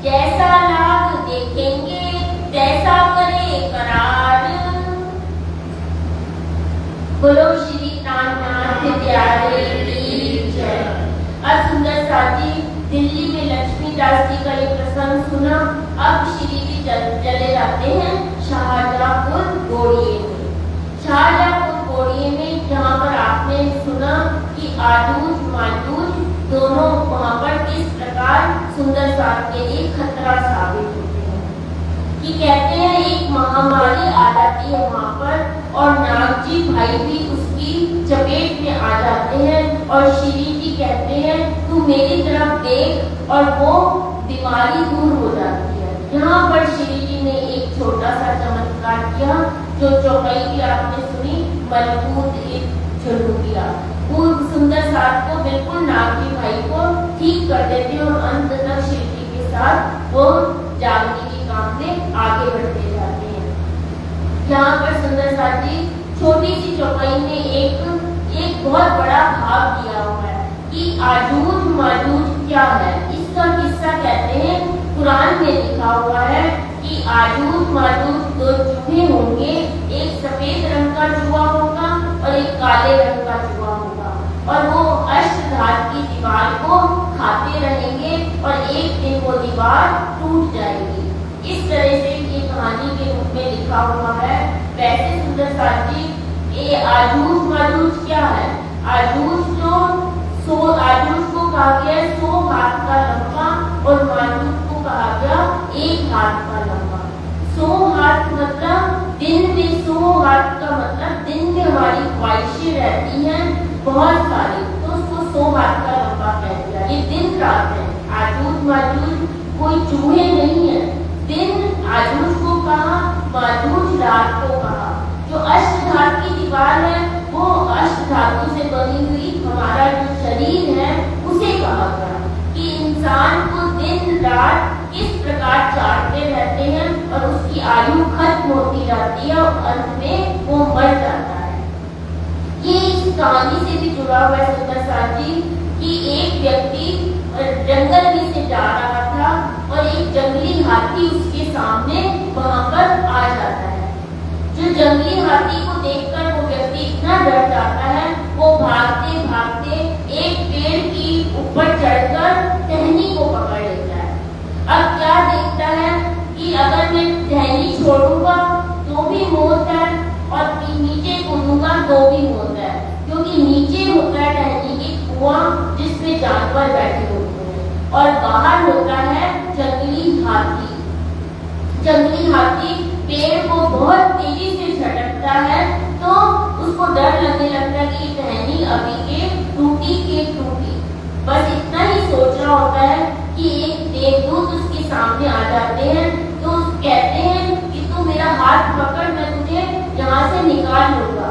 जैसा लाभ देखेंगे तैसा करे करार। बोलो श्री नाथ प्यारे की जय। अब सुंदर साथी दिल्ली में लक्ष्मीदास जी का ये प्रसंग सुना। अब श्री जी चले जाते हैं शाहजहांपुर बोड़िए में। शाहजहांपुर बोड़िए में जहाँ पर आपने सुना कि आजूज माजूज दोनों वहाँ पर किस प्रकार सुंदर साथ के लिए खतरा साबित होते हैं कि कहते हैं एक महामारी आ जाती है वहाँ पर और नागजी भाई भी उसकी चपेट में आ जाते हैं और श्री जी कहते हैं तू मेरी तरफ देख और वो बीमारी दूर हो जाती है। यहाँ पर श्री जी ने एक छोटा सा चमत्कार किया जो चौपाई की आपने सुनी मलकूत झलूकिया पूर्व सुंदर साथ को बिल्कुल नागजी भाई को ठीक कर देते और अंत तक श्री जी के साथ वो जागने के काम में आगे बढ़ते जाते हैं। यहाँ पर सुंदर साथ जी छोटी सी चौपाई में एक बहुत बड़ा भाव दिया हुआ है कि आजूज माजूज क्या है। इसका किस्सा कहते हैं कुरान में लिखा हुआ है कि आजूज माजूज दो चूहे होंगे, एक सफेद रंग का चूहा होगा और एक काले रंग का चूहा होगा और वो अष्टधात की दीवार को खाते रहेंगे और एक दिन वो दीवार टूट जाएगी। इस तरह से ये कहानी के रूप में लिखा हुआ है। वैसे सुंदर साथ जी ये आजूज माजूज क्या है? आजूज को कहा गया 100 हाथ का लंबा और माजूज को कहा गया 1 हाथ का लंबा। 100 हाथ मतलब दिन में 100 हाथ का मतलब दिन में हमारी ख्वाहिशें रहती हैं बहुत सारी, तो उसको 100 हाथ का लंबा कह दिया। ये दिन रात है। आजूज माजूज कोई चूहे नहीं है। दिन आजूज को कहा, माजूज रात को कहा। जो अष्टधातु की दीवार है वो अष्टधातु से बनी हुई हमारा जो शरीर है उसे कहा गया कि इन इंसान को दिन रात किस प्रकार चाटते रहते हैं और उसकी आयु खत्म होती जाती है और अंत में वो मर जाता है। ये इस कहानी से भी जुड़ा हुआ है सुंदर साथ जी कि एक व्यक्ति जंगल में से जा रहा था और एक जंगली हाथी उसके सामने वहां पर आ जाता है। जो जंगली हाथी को देखकर वो व्यक्ति इतना डर जाता है, वो भागते भागते एक पेड़ की ऊपर चढ़कर टहनी को पकड़ लेता है। अब क्या देखता है कि अगर मैं टहनी छोड़ूंगा तो भी मौत है और नीचे कूदूंगा तो भी मौत है, क्योंकि नीचे होता है टहनी की कुआं जिसमें जानवर बैठे होते हैं और बाहर होता है जंगली हाथी। जंगली हाथी पेड़ को बहुत तेजी से झटकता है तो उसको डर लगने लगता है कि टहनी अभी के टूटी। बस इतना ही सोच रहा होता है कि एक देवदूत उसके सामने आ जाते हैं तो कहते हैं कि तू मेरा हाथ पकड़, मैं तुझे यहाँ से निकाल लूंगा।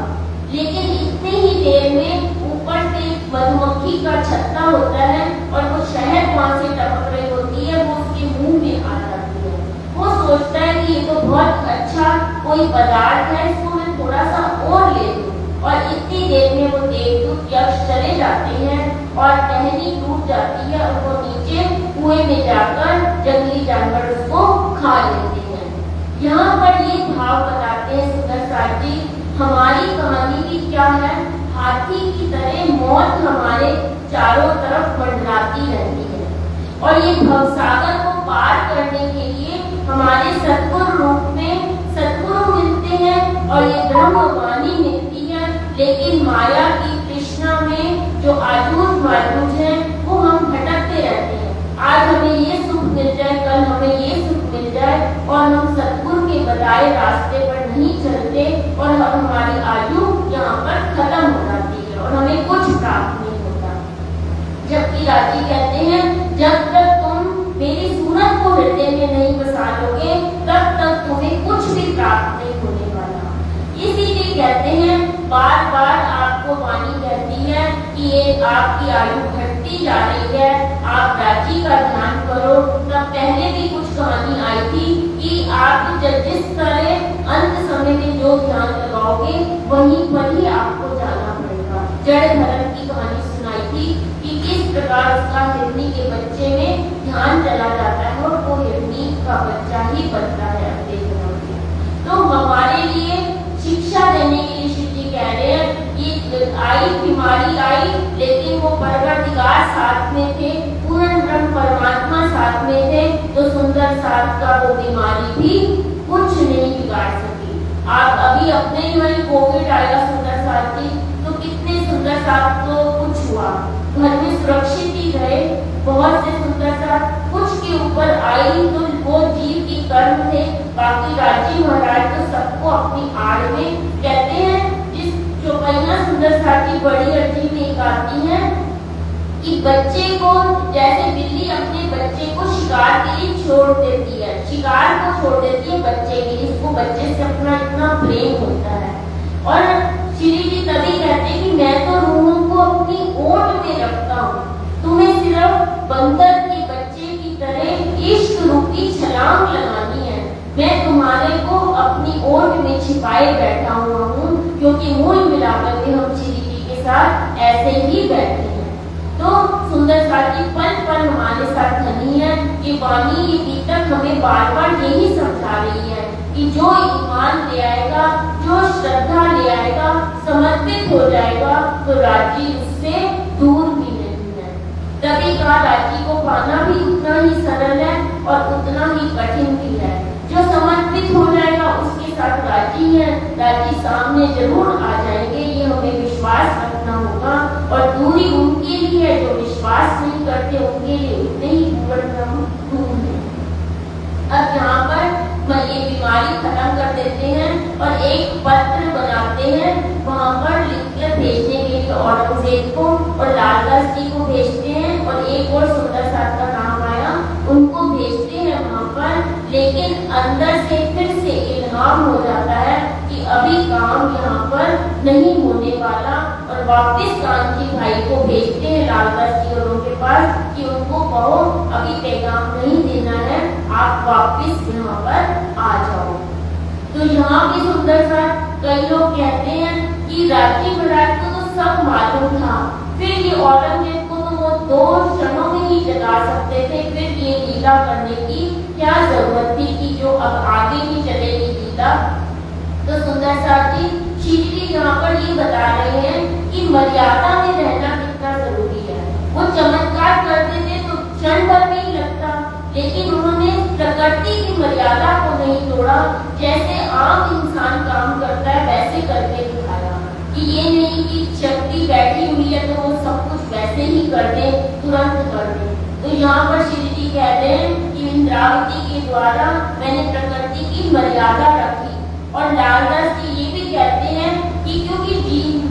लेकिन इतने ही देर में ऊपर से मधुमक्खी का छत्ता होता है और वो शहद वहां से टपक रही होती है, वो उसके मुंह में आ जाती है। वो सोचता है कि ये तो बहुत अच्छा कोई पदार्थ है, इसको मैं थोड़ा सा और ले लूं। और इतनी देर में वो देवदूत यक्ष चले जाते हैं और टहनी टूट जाती है और वो नीचे कुएं में जाकर जंगली जानवर उसको खा लेते हैं। यहाँ पर ये भाव बताते हैं सुंदर साथ जी, हमारी कहानी भी क्या है, हाथी की तरह मौत हमारे चारों तरफ मंडराती रहती है और ये भवसागर को पार करने के लिए हमारे सतगुरु रूप में सतगुरु मिलते हैं और ये ब्रह्मवाणी मिलती है। लेकिन माया की तृष्णा में जो आजूज माजूज है वो हम भटकते रहते हैं। आज हमें ये सुख मिल जाए, कल हमें ये सुख मिल जाए और हम सतगुरु के बताए रास्ते पर नहीं चलते और हमारी आयु यहाँ पर खत्म हो जाती है और हमें कुछ प्राप्त नहीं होता। जबकि राजी कहते हैं जब तक तुम मेरी सूरत को हृदय में नहीं बसा लोगे तब तक तुम्हें कुछ भी प्राप्त नहीं होने वाला। इसीलिए कहते हैं बार बार आपको वाणी कहती है कि ये आपकी आयु घटती जा रही है, आप राजी का ध्यान करो। तब पहले भी कुछ कहानी आई थी कि आप जिस तरह अंत समय में जो ध्यान लगाओगे वहीं पर ही आपको जाना पड़ेगा। जड़ भरत की कहानी सुनाई थी कि किस प्रकार उसका हिरनी के बच्चे में ध्यान चला जाता है और वो हिरनी का बच्चा ही बनता है अगले जन्म में। तो हमारे लिए शिक्षा देने के लिए श्री जी कह रहे हैं कि आई बीमारी आई लेकिन वो परवरदिगार साथ में थे, पूर्ण ब्रह्म परमात्मा साथ में थे, तो सुंदर साथ का वो बीमारी भी कुछ नहीं बिगाड़ सकी। आप अभी अपने ही वही कोविड आएगा सुंदर साथ जी, तो कितने सुंदर साथ को कुछ हुआ, घर में सुरक्षित ही रहे। बहुत से सुंदर साथ कुछ के ऊपर आई तो वो जीव की कर्म थे, बाकी राजी महाराज तो सबको अपनी आड़ में कहते हैं। जिस चौपाइयां सुंदर साथ की बड़ी अर्जी में एक आती है कि बच्चे को जैसे बिल्ली अपने बच्चे को शिकार के लिए छोड़ देती है, शिकार को छोड़ देती है बच्चे के लिए, इसको बच्चे से अपना इतना प्रेम होता है। और श्री जी तभी कहते हैं कि मैं तो रूहों को अपनी ओट में रखता हूँ, तुम्हें सिर्फ बंदर के बच्चे की तरह इश्क रूपी छलांग लगानी है। मैं तुम्हारे को अपनी ओट में छिपाए बैठा हुआ हूँ, क्योंकि मूल मिलावट में हम श्री जी के साथ ऐसे ही बैठे हैं। तो सुंदर साथ जी पल पल हमारे साथ धनी है। ये वाणी ये गीतक हमें बार बार यही समझा रही है कि जो ईमान ले आएगा, जो श्रद्धा ले आएगा, समर्पित हो जाएगा तो राजी उससे दूर भी नहीं है। तभी कहा राजी को पाना भी उतना ही सरल है और उतना ही कठिन भी है। जो समर्पित हो जाएगा उसके साथ राजी है, राजी सामने जरूर आ जाएंगे, ये हमें विश्वास रखना होगा। और दूरी उनके लिए है जो विश्वास नहीं करते, उनके लिए उतने ही दूर है। अब यहाँ पर ये बीमारी खत्म कर देते हैं और एक पत्र बनाते हैं, वहां पर लिखकर भेजने के लिए औरंगजेब को और लालदास जी को भेजते हैं और एक और सुंदर साथ का नाम आया उनको भेजते हैं वहां पर। लेकिन अंदर से फिर से इल्हाम हो जाता है कि अभी काम यहाँ पर नहीं होने वाला और वापस कांची भाई को भेजते हैं लालदास जी और उनके पास कि उनको कहो अभी पैगाम नहीं देना है, आप वापस यहाँ पर आ जाओ। तो यहाँ भी सुंदर सा कई लोग कहते हैं कि राजी महाराज को तो सब मालूम था, फिर ये औरंगजेब को तो वो 2 क्षणों में ही जगा सकते थे, फिर ये लीला करने की क्या जरूरत थी कि जो अब आगे भी चलेगी लीला। तो सुंदर साथ जी श्री जी यहाँ पर ये बता रहे हैं कि मर्यादा में रहना कितना जरूरी है। वो चमत्कार करते थे तो क्षण भर भी नहीं लगता, लेकिन उन्होंने प्रकृति की मर्यादा को नहीं तोड़ा। जैसे आम इंसान काम करता है वैसे करके दिखाया कि ये नहीं कि शक्ति बैठी हुई है तो वो सब कुछ वैसे ही कर दे, तुरंत कर दे। तो यहाँ पर श्री जी कहते हैं कि इंद्रावती के द्वारा मैंने प्रकृति की मर्यादा रखी। और लालदास जी ये भी कहते हैं कि क्योंकि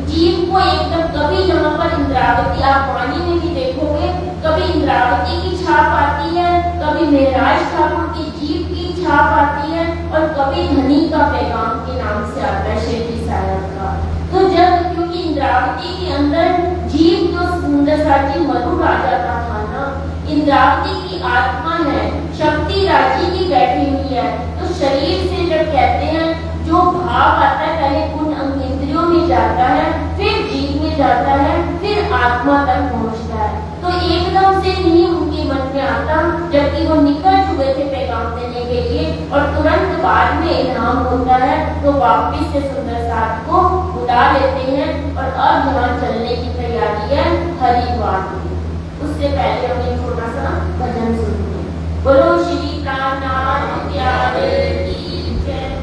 जीव को एकदम कभी यहाँ पर इंद्रावती, आप वाणी में भी देखोगे, कभी इंद्रावती की छाप आती है, कभी मेहराज ठाकुर की जीव की छाप आती है, और कभी धनी का पैगाम के नाम से आता है शेठी साहब का। तो जब क्योंकि इंद्रावती के अंदर जीव जो सुंदर साची मधु राजा का था ना, इंद्रावती की आत्मा है, शक्ति राजी की बैठी हुई है। तो शरीर से जब कहते हैं जो भाव आता है पहले उन अंग इंद्रियों में जाता है, फिर जीव में जाता है, फिर आत्मा तक पहुंचता है। तो एकदम से नहीं उनके मन में आता, जबकि वो निकल चुके थे पैगाम देने के लिए, और तुरंत बाद में इनाम होता है तो वापिस से सुंदर साथ को बुला लेते हैं। और अब यहाँ चलने की तैयारी है हरिद्वार में। उससे पहले हम एक छोटा सा भजन सुनते हैं। बोलो श्री प्राणनाथ प्यारे की जय।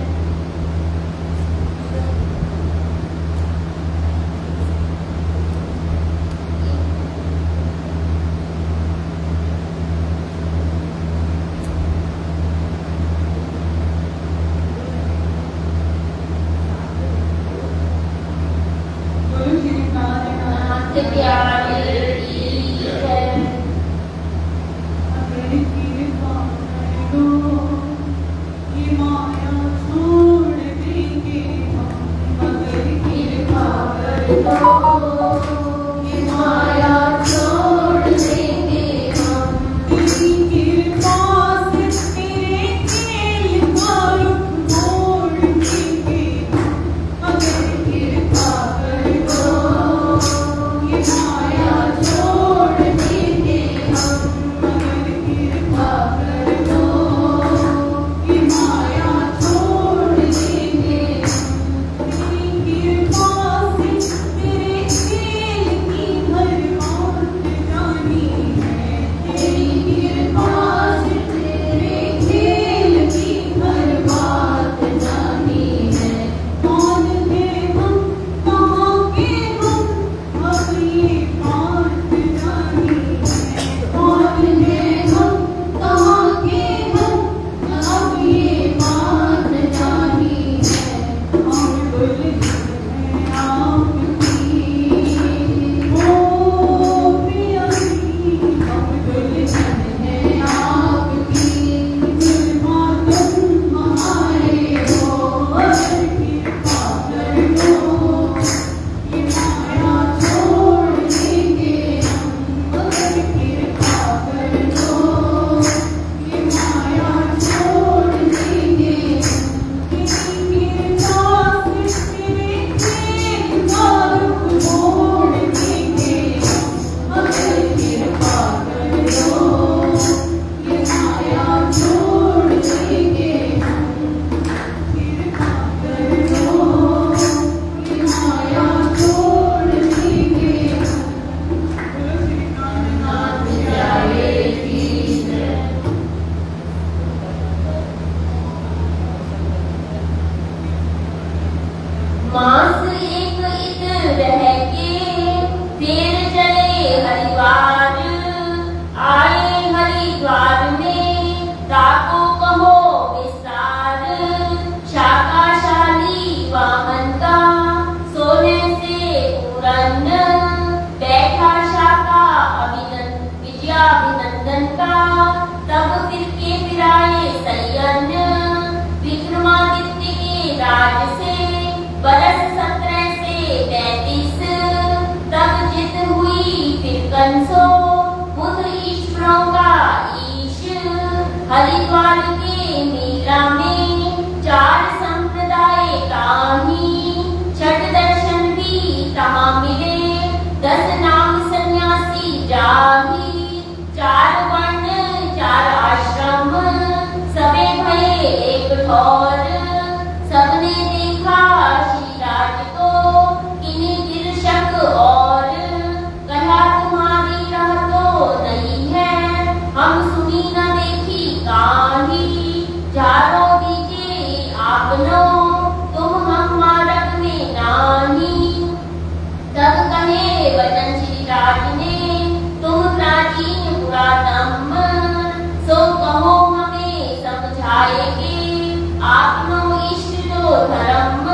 कंसो पुत्र ईश्वरों हरिद्वार के मेला में 4 संप्रदाय काही, छठ दर्शन भी तहाँ मिले, 10 नाम सन्यासी जाही, 4 वर्ण 4 आश्रम, सबे भये एक ठौर, सबने देखा श्रीराज को, किन्हीं दिल शक और, कहा तुम्हारी राह तो नहीं है, हम सुनी न देखी काही, झारो दीजिए आपनो, तुम हम मार्ग में नाही। तब कहे वचन श्रीराज ने, तुम प्राचीन पुरातम, सो कहो हमें समझाएगे, आपनो इष्ट जो धर्म,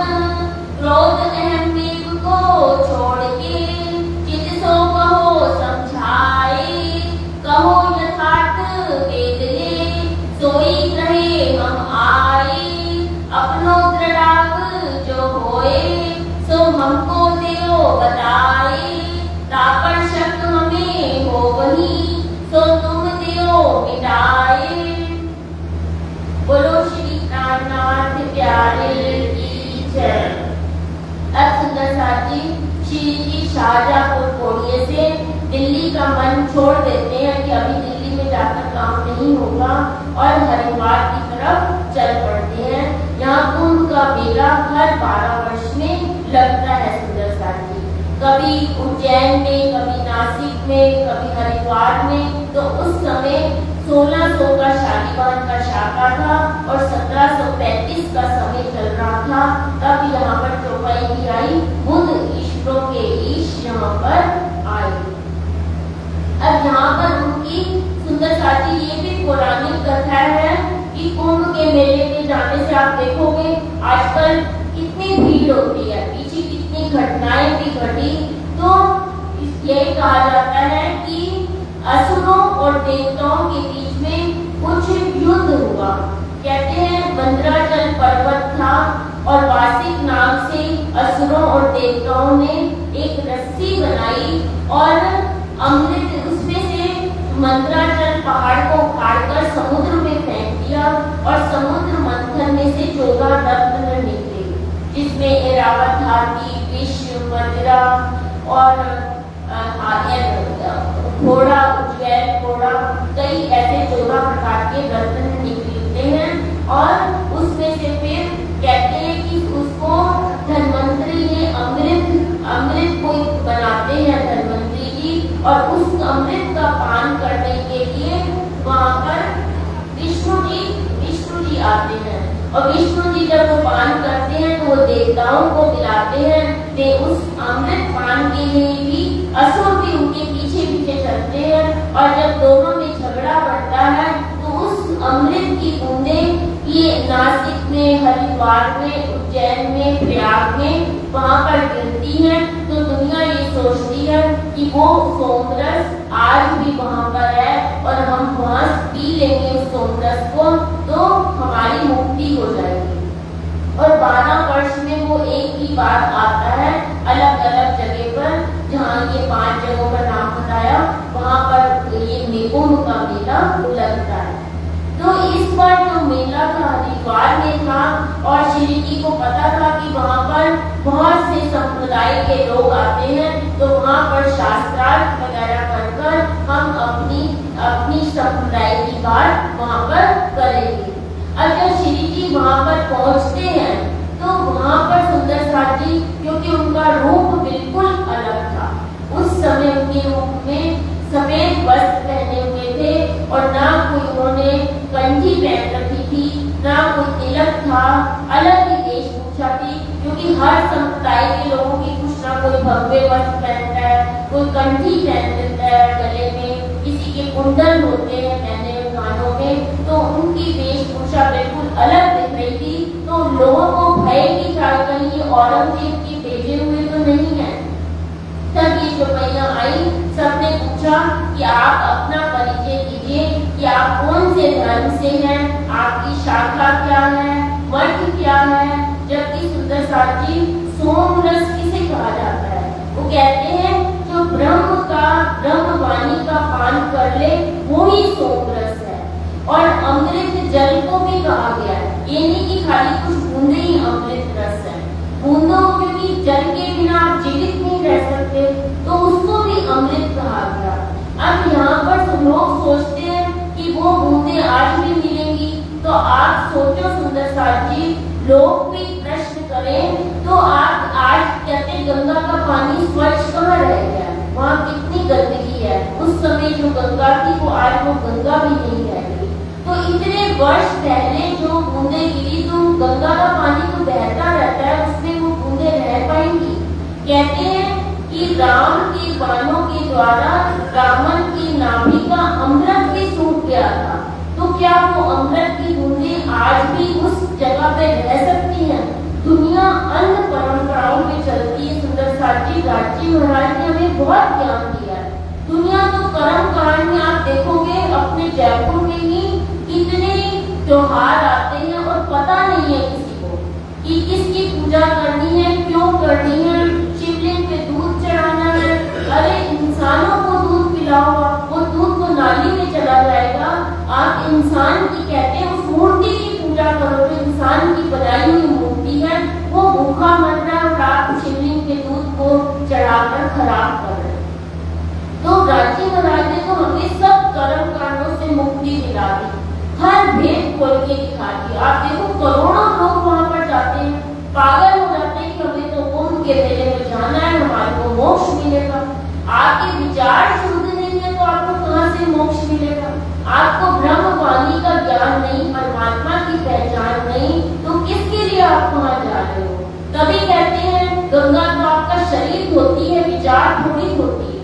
क्रोध अहम वेग को छोड़ के, चित सो कहो समझाए, कहो यथार्थ वेद ले, सोई रहे हम आए, अपनो दृढ़ाव जो होए, सो हमको देओ बताए, तापर शक हमें हो वही, सो तुम देओ मिटाए। बोलो श्री प्राणनाथ प्यारे की जय। अब सुंदर साथ जी श्री जी शाहजहांपुर कोड़िए से दिल्ली का मन छोड़ देते हैं कि अभी दिल्ली में जाकर काम नहीं होगा और हरिद्वार की तरफ चल पड़ते हैं। यहाँ कुंभ का मेला हर 12 वर्ष में लगता है सुंदर साथ जी, कभी उज्जैन में, कभी नासिक में, कभी हरिद्वार में। तो उस समय 1600 का शालीवाहन का शाखा था और 1735 का समय चल रहा था। तब यहाँ पर चौपाई की आई, बुद्ध ईश्वरों के ईश यहाँ पर आए। अब यहाँ पर उनकी सुंदर साथी ये भी पौराणिक कथा है कि कुंभ के मेले में जाने से आप देखोगे आजकल कितनी भीड़ होती है, पीछे कितनी घटनाएं भी घटी। तो यही कहा जाता है कि असुरों और देवताओं के बीच में कुछ युद्ध हुआ। कहते हैं मंदराचल पर्वत था और वासिक नाम से असुरों और देवताओं ने एक रस्सी बनाई और अमृत उसमें से मंदराचल पहाड़ को उखाड़कर समुद्र में फेंक दिया और समुद्र मंथन में से 14 रत्न निकले, जिसमें ऐरावत हाथी, विष, मदिरा और घोड़ा, उज्जैन घोड़ा, कई ऐसे 14 प्रकार के रत्न निकलते हैं। और उसमें से फिर कहते हैं कि उसको धन्वंतरी ने अमृत को बनाते हैं धन्वंतरी जी, और उस अमृत का पान करने के लिए वहाँ पर विष्णु जी आते हैं। और विष्णु जी जब वो पान करते हैं तो वो देवताओं को दिलाते हैं। वे उस अमृत पान के लिए भी असुर भी उनके पीछे पीछे चलते हैं और जब दोनों में झगड़ा बढ़ता है तो उस अमृत की बूंदें ये नासिक में, हरिद्वार में, उज्जैन में, प्रयाग में वहाँ पर गिरती हैं। तो दुनिया ये सोचती है कि वो सोमरस आज भी वहाँ पर है और हम वहाँ पी लेंगे उस सोमरस को तो हमारी मुक्ति हो जाएगी। और 12 वर्ष में वो एक ही बार आता है अलग अलग जगह पर, जहाँ ये 5 जगहों का नाम बताया वहाँ पर ये कुंभ का मेला लगता है। तो इस बार जो मेला था हरिद्वार में था और श्री जी को पता था कि वहाँ पर बहुत से संप्रदाय के लोग आते हैं, तो वहाँ पर शास्त्रार्थ वगैरह कर हम अपनी संप्रदाय की बात वहाँ पर करेंगे। अब जब श्री जी वहाँ पर पहुँचते हैं तो वहाँ पर सुंदर साथ जी, क्योंकि उनका रूप बिल्कुल अलग था, उस समय उनके रूप में सफेद वस्त्र पहने हुए थे और ना कोई उन्होंने कंठी पहन रखी थी, ना कोई तिलक था, अलग ही वेशभूषा थी। क्योंकि हर संप्रदाय के लोगों की कुछ ना कोई भव्य वस्त्र पहनता है, कोई कंठी पहन देता है गले में, किसी के कुंडल होते हैं पहने हुए कानों में, तो उनकी वेशभूषा बिल्कुल अलग दिख रही थी। तो लोगों को भय की चाल कहीं औरंगजेब की भेजे हुए तो नहीं है। तब ये चौपाइयाँ आई, सबने पूछा कि आप अपना परिचय दीजिए कि आप कौन से धर्म से हैं, आपकी शाखा क्या है, मठ क्या है। जबकि सुंदर साथ जी सोमरस किसे कहा जाता है? वो कहते हैं जो ब्रह्मवाणी का पान कर ले वो ही सोमरस है। और अमृत जल को भी कहा गया है। ये नहीं कि खाली कुछ बूंदे ही अमृत रस है। बूंदों, क्योंकि जल के बिना आप जीवित नहीं रह सकते, तो उसको भी अमृत कहा गया। अब यहाँ पर सब लोग सोचते हैं कि वो बूंदे आज भी मिलेंगी, तो आप सोचो सुंदर साथ जी, लोग भी प्रश्न करें तो आप आज कहते गंगा का पानी स्वच्छ कहाँ रह गया, वहाँ कितनी गंदगी है। उस समय जो गंगा थी वो आज वो गंगा भी नहीं रह गई। तो इतने वर्ष पहले जो बूंदे गिरी, तो गंगा का पानी तो बहता रहता है, उसमें वो बूंदे रह पाएंगी। कहते हैं कि राम के बाणों के द्वारा रावण की नाभि का अमृत भी सूख गया था, तो क्या वो अमृत की बूंदे आज भी उस जगह पे रह सकती हैं? दुनिया अन्य परंपराओं पे चलती है। सुंदर साथ जी, राजी महाराज ने हमें बहुत ज्ञान दिया है। दुनिया तो कर्म कांड में आप देखोगे, अपने जयपुर में ही कितने त्योहार आते हैं और पता नहीं है किसी को कि किसकी पूजा करनी है, क्यों करनी है। शिवलिंग पे दूध चढ़ाना है, अरे इंसानों को दूध पिलाओ, वो दूध तो नाली में चला जाएगा। आप इंसान की कहते हैं उस मूर्ति की पूजा करो, जो इंसान की बनाई हुई मूर्ति है, वो भूखा मर रहा है और आप शिवलिंग के दूध को चढ़ाकर खराब कर रहे हैं। तो राजी महाराज ने तो हमें सब कर्म कांडों से मुक्ति दिला दी, हर भेद खोल के दिखा दी। आप देखो करोड़ों लोग वहां पर जाते हैं, पागल हो जाते हैं कि हमें तो कुंभ के मेले में जाना है, हमारे को मोक्ष मिलेगा। आपके विचार शुद्ध नहीं है तो आपको कहाँ से मोक्ष मिलेगा? आपको ब्रह्मवाणी का ज्ञान नहीं, परमात्मा की पहचान नहीं, तो किसके लिए आप वहां जा रहे हो? तभी कहते हैं गंगा तो आपका शरीर होती है, विचार थोड़ी होती है।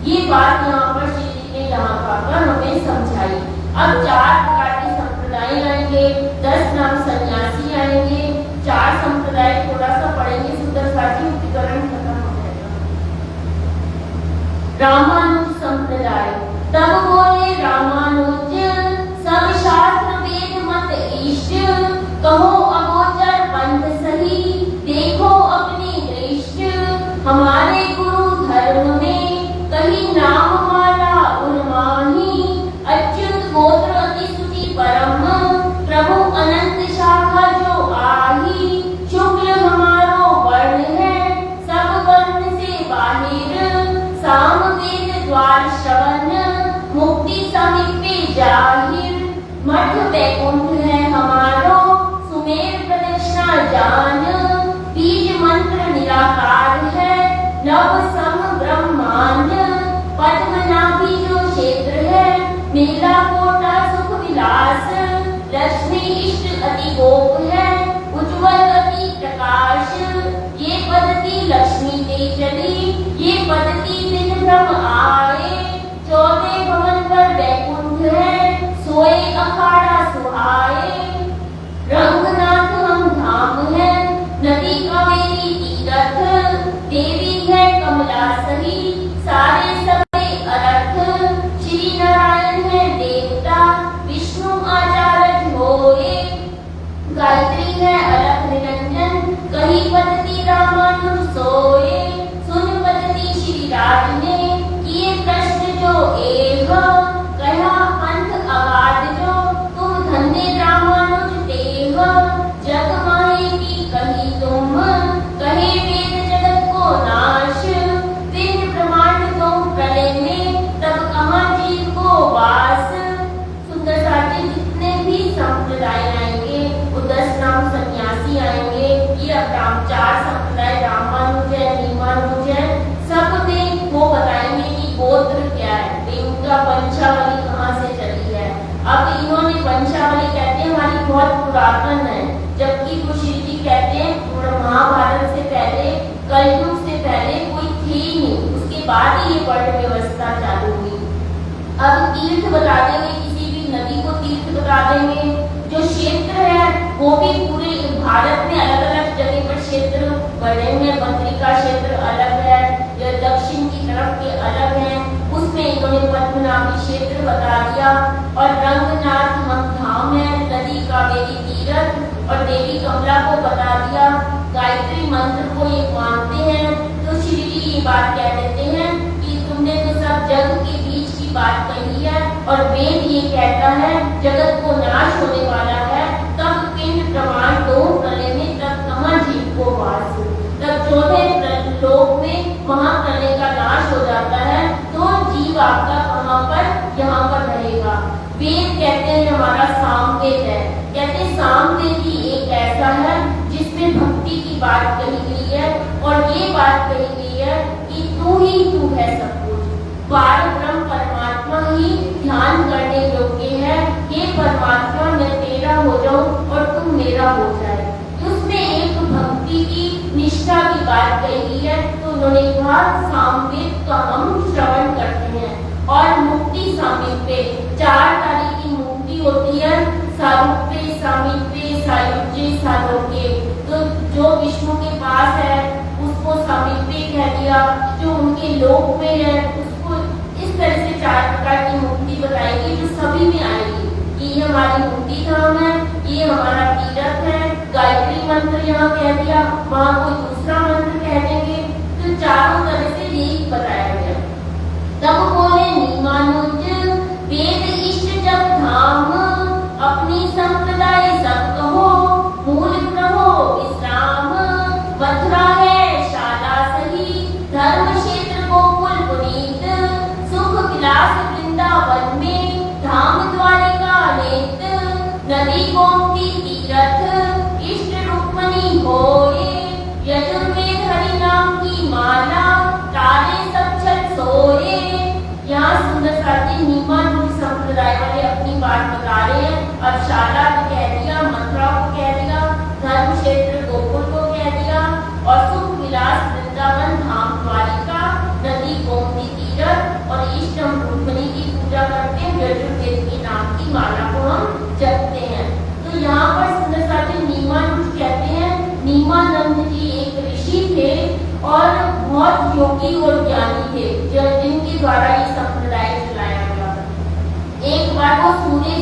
ये बात यहाँ पर श्री जी ने यहाँ पर हमें समझाई। अब 4 प्रकार के संप्रदाय आएंगे, 10 नाम सन्यासी आएंगे, 4 संप्रदाय थोड़ा सा पढ़ेंगे। सुंदर साथी उपकरण खत्म हो जाएगा। रामानुज संप्रदाय। तब बोले रामानुज, सब शास्त्र वेद मत ईश, कहो अगोचर पंथ सही, देखो अपनी दृष्टि, हमारे गुरु धर्म में कहीं नाम माला उन्माही, अच्युत गोत्र अति सुचि परम, प्रभु अनंत शाखा जो आही, शुक्ल हमारो वर्ण है, सब वर्ण से बाहिर, साम वेद द्वार श्रवण, मुक्ति समीपे जाहिर, मठ वैकुंठ है हमारो, सुमेर प्रदक्षिणा जान, बीज मंत्र निराकार है, नव सम ब्रह्मांड, पद्मनाभी जो क्षेत्र है, मेला कोटा सुख विलास, लक्ष्मी इष्ट अति गोप है, उज्ज्वल अति प्रकाश, ये पद्धति लक्ष्मी दे चली, ये पद्धति दिन ब्रह्म आए, 14 भवन पर वैकुंठ है, सोए अखाड़ा सुहाए, रंगनाथ हम धाम है, नदी कावेरी तीरथ, देवी है कमला सही, सारे सबे अर्थ, श्री नारायण है देवता, विष्णु आचार्य होए, गायत्री है अलख निरंजन, कही पद्धति रामानुज सोए, सुन पद्धति श्री राज ने, किए प्रश्न जो एह, कहा पंथ अगाध जो, तुम धन्य रामानुज देव, जग माहे की कही तुम, कहे वेद जगत को नाश, विन ब्रह्मांड तुम प्रलय में, तब कहाँ जीव को वास। सुंदर साथी, जितने भी संप्रदाय आएंगे, वो 10 नाम सन्यासी आएंगे, ये अब 4 संप्रदाय रामानुज है, नीमानुज है, सब में वो बताएंगे कि गोत्र क्या है, उनका वंशावली कहाँ से चली है। अब इन्होंने वंशावली कहते हैं हमारी बहुत पुरातन है, जबकि श्री जी कहते हैं महाभारत से पहले, कलयुग से पहले कोई थी नहीं, उसके बाद ही ये वर्ण व्यवस्था चालू हुई। अब तीर्थ बता देंगे, किसी भी नदी को तीर्थ बता देंगे, जो क्षेत्र है वो भी पूरे भारत में अलग अलग जगह पर क्षेत्र बने हुए, बद्रिका क्षेत्र अलग है, या दक्षिण की तरफ के अलग है, उसमें इन्होंने पद्मनाभी क्षेत्र बता दिया, और रंगनाथ हम धाम है, नदी कावेरी तीरथ, और देवी कमला को बता दिया, गायत्री मंत्र को ये मानते हैं। तो श्री जी ये बात कह देते हैं कि तुमने तो सब जग के बीच की की बात कही है और वेद ये कहता है जगत को नाश होने वाला है, तब पिंड प्रमाण दो प्रलय में, तब कहाँ जीव को वास। तब चौथे लोक में महाप्रलय का नाश हो जाता है, तो जीव आपका कहाँ पर, यहाँ पर रहेगा। वेद कहते हैं हमारा सामवेद है, कहते हैं सामवेद ही एक ऐसा है जिसमें भक्ति की बात कही गई है और ये बात कही गई है कि तू ही तू है सब कुछ, पार ब्रह्म परमात्मा ही ध्यान करने योग्य है। ये परमात्मा मैं तेरा हो जाऊं और तुम मेरा हो जाए। उसमें एक भक्ति की निष्ठा की बात कही गई है, तो उन्होंने कहा सामवेद का हम श्रवण करते हैं। और मुक्ति सामीप्य, 4 तरह की मुक्ति होती है, सारूप्य, सामीप्य, सायुज्य, सालोक्य। तो जो विष्णु के पास है उसको सामीप्य कह दिया, जो उनके लोक में है उसको इस तरह से 4 प्रकार की मुक्ति बताएगी जो सभी में आएगी। ये हमारी मुक्ति धाम है, ये हमारा तीर्थ है। गायत्री मंत्र यहाँ कह दिया, वहाँ कोई दूसरा मंत्र कह देंगे, तो चारों तरह से यही बताया गया। तब बोले नीमानुज वेद इष्ट जब धाम, अपनी संप्रदाय सब कहो, मूल प्रभो विश्राम। मथुरा है शाला सही, धर्म क्षेत्र गोकुल पुनीत, सुख विलास वृंदावन में, धाम द्वारिका नेत। नदी गोमती तीरथ इष्ट रुक्मणी होए, यजुर्वेद हरि नाम की माला, तारे सब छल सोए। यहाँ सुंदर साथी नीमानुज संप्रदाय वाले अपनी बात बता रहे हैं। अब शाला को कह दिया, मथुरा को कह दिया, धर्म क्षेत्र गोकुल को कह दिया, और सुख विलास वृंदावन, धाम द्वारिका, नदी गोमती तीरथ और इष्टम रुक्मिणी की पूजा करते हैं। यजुर्वेद के नाम की माला को हम जपते हैं। तो यहाँ पर सुंदर साथी नीमानुज कहते हैं, नीमानंद जी एक ऋषि थे और बहुत योगी और ज्ञानी थे, जो जिनके द्वारा ये संप्रदाय चलाया गया। एक बार वो सूर्य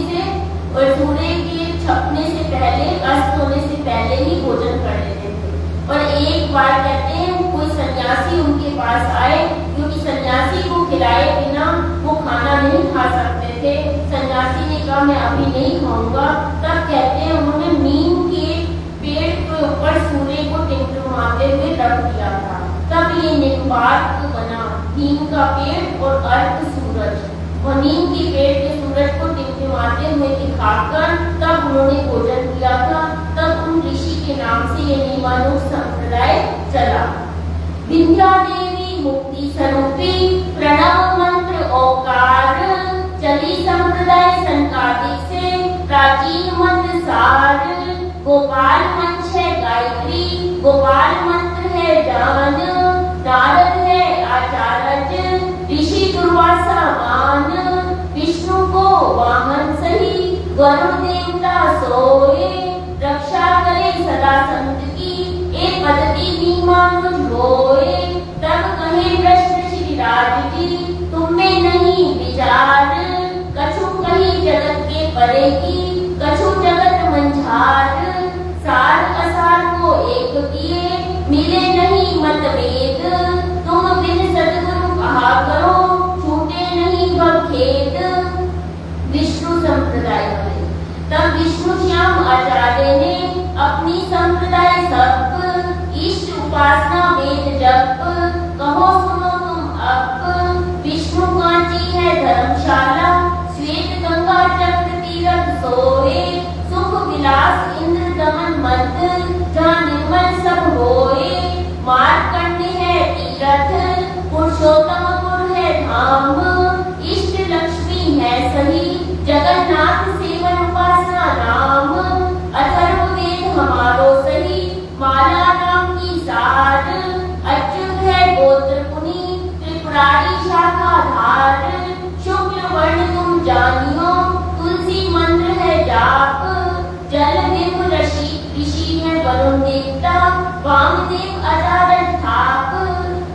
के छपने से पहले, अस्त होने से पहले ही भोजन कर लेते थे। और एक बार कहते हैं कोई सन्यासी उनके पास आए, क्योंकि सन्यासी को खिलाए बिना वो खाना नहीं खा सकते थे। सन्यासी ने कहा मैं अभी नहीं खाऊंगा। तब कहते हैं उन्होंने नीम के पेड़ के ऊपर सूर्य को टिमटिमाते हुए रख दिया था, तब ये निम्बार्क बना, नीम का पेड़ और अर्क सूरज। और नीम के पेड़ के सूरज को टिमटिमाते हुए दिखाकर तब उन्होंने भोजन किया था। तब उन ऋषि के नाम से ये नीमानुज संप्रदाय चला। विद्या देवी मुक्ति स्वरूपी, प्रणव मंत्र ओकार, चली संप्रदाय संकादिक से, प्राचीन मंत्र सार। गोपाल मंच है गायत्री, गोपाल मंत्र है जान, नारद है आचार्य, ऋषि दुर्वासा मान। विष्णु को वाहन सही, वरुण देवता सोए, रक्षा करे सदा संत की, एक पद्धति नीमानुज होए। तब कहे कृष्ण श्री राज जी, तुम में नहीं विचार, कछु कही जगत के परे की, कछु जगत मंझार। सार असार को एक किए, मिले नहीं मतभेद, तुम बिन सद्गुरु कहा करो, छूटे नहीं भवखेद। विष्णु संप्रदाय वाले, तब विष्णु श्याम आचार्य ने अपनी संप्रदाय सब, इष्ट उपासना वेद जप, कहो सुनो तुम अब। विष्णु कांची है धर्मशाला, श्वेत गंगा चक्र तीरथ सोए, सुख विलास इंद्र दमन मत, जहाँ निर्मल सब होए। मार्कंड है तीरथ, पुरुषोत्तमपुर है धाम, इष्ट लक्ष्मी है सही, जगन्नाथ सेवन उपासना नाम। अथर्ववेद हमारो सही, माला नाम की सार, अच्युत है गोत्र पुनि, त्रिपुरारी शाखा धार। शुक्ल वर्ण तुम जानियो, तुलसी मंत्र है जाप, जल देव ऋषि है वरुण देवता, वामदेव आचार्य ठाक।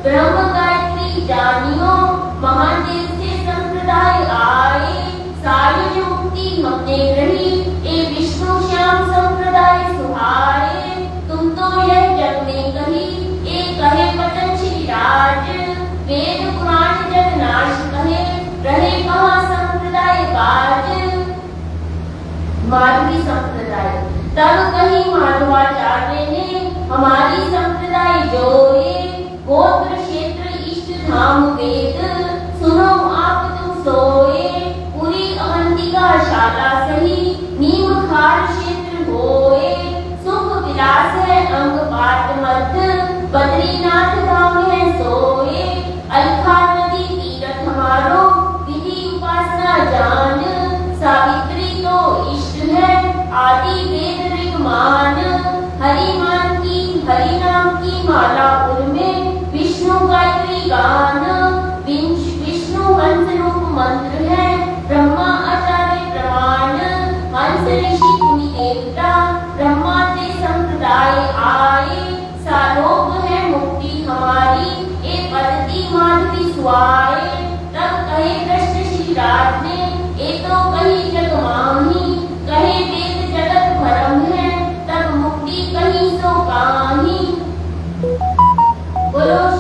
ब्रह्म गायत्री जानियो, महादेव से संप्रदाय आए, सारी मुक्ति हमने ग्रही, ए विष्णु श्याम संप्रदाय सुहाए। तुम तो यह जग में कही, ए कहे पतन श्री राज, वेद पुराण जग नाश कहे, रहे माधवी संप्रदाय। तब कही माधवाचार्य ने हमारी संप्रदाय जोए, गोत्र क्षेत्र इष्ट धाम वेद, सुनो आप तुम सोए। पूरी अवंतिका शाला सही, नीम खार क्षेत्र होए। सुख विलास है अंग पाट मध्य, बद्रीनाथ धाम है सोए। अलखा नदी तीरथ हमारो, विधि उपासना जान। सावित्री तो इष्ट है, आदि वेद ऋग्मान। हरि मान की हरि नाम की माला उनमें, विष्णु गायत्री गान। विष्णु हंस रूप मंत्र है, ब्रह्मा आचार्य प्रमाण। हंस ऋषि मुनि देवता, ब्रह्मा ते संप्रदाय आए। सालोक है मुक्ति हमारी, ए पद्धति माधवी सुआए। तब कहे कृष्ण श्री राज ने, ए तो कही जग माही। कहे वेद जगत भरम है, तब मुक्ति कहीं सो काहीं। बोलो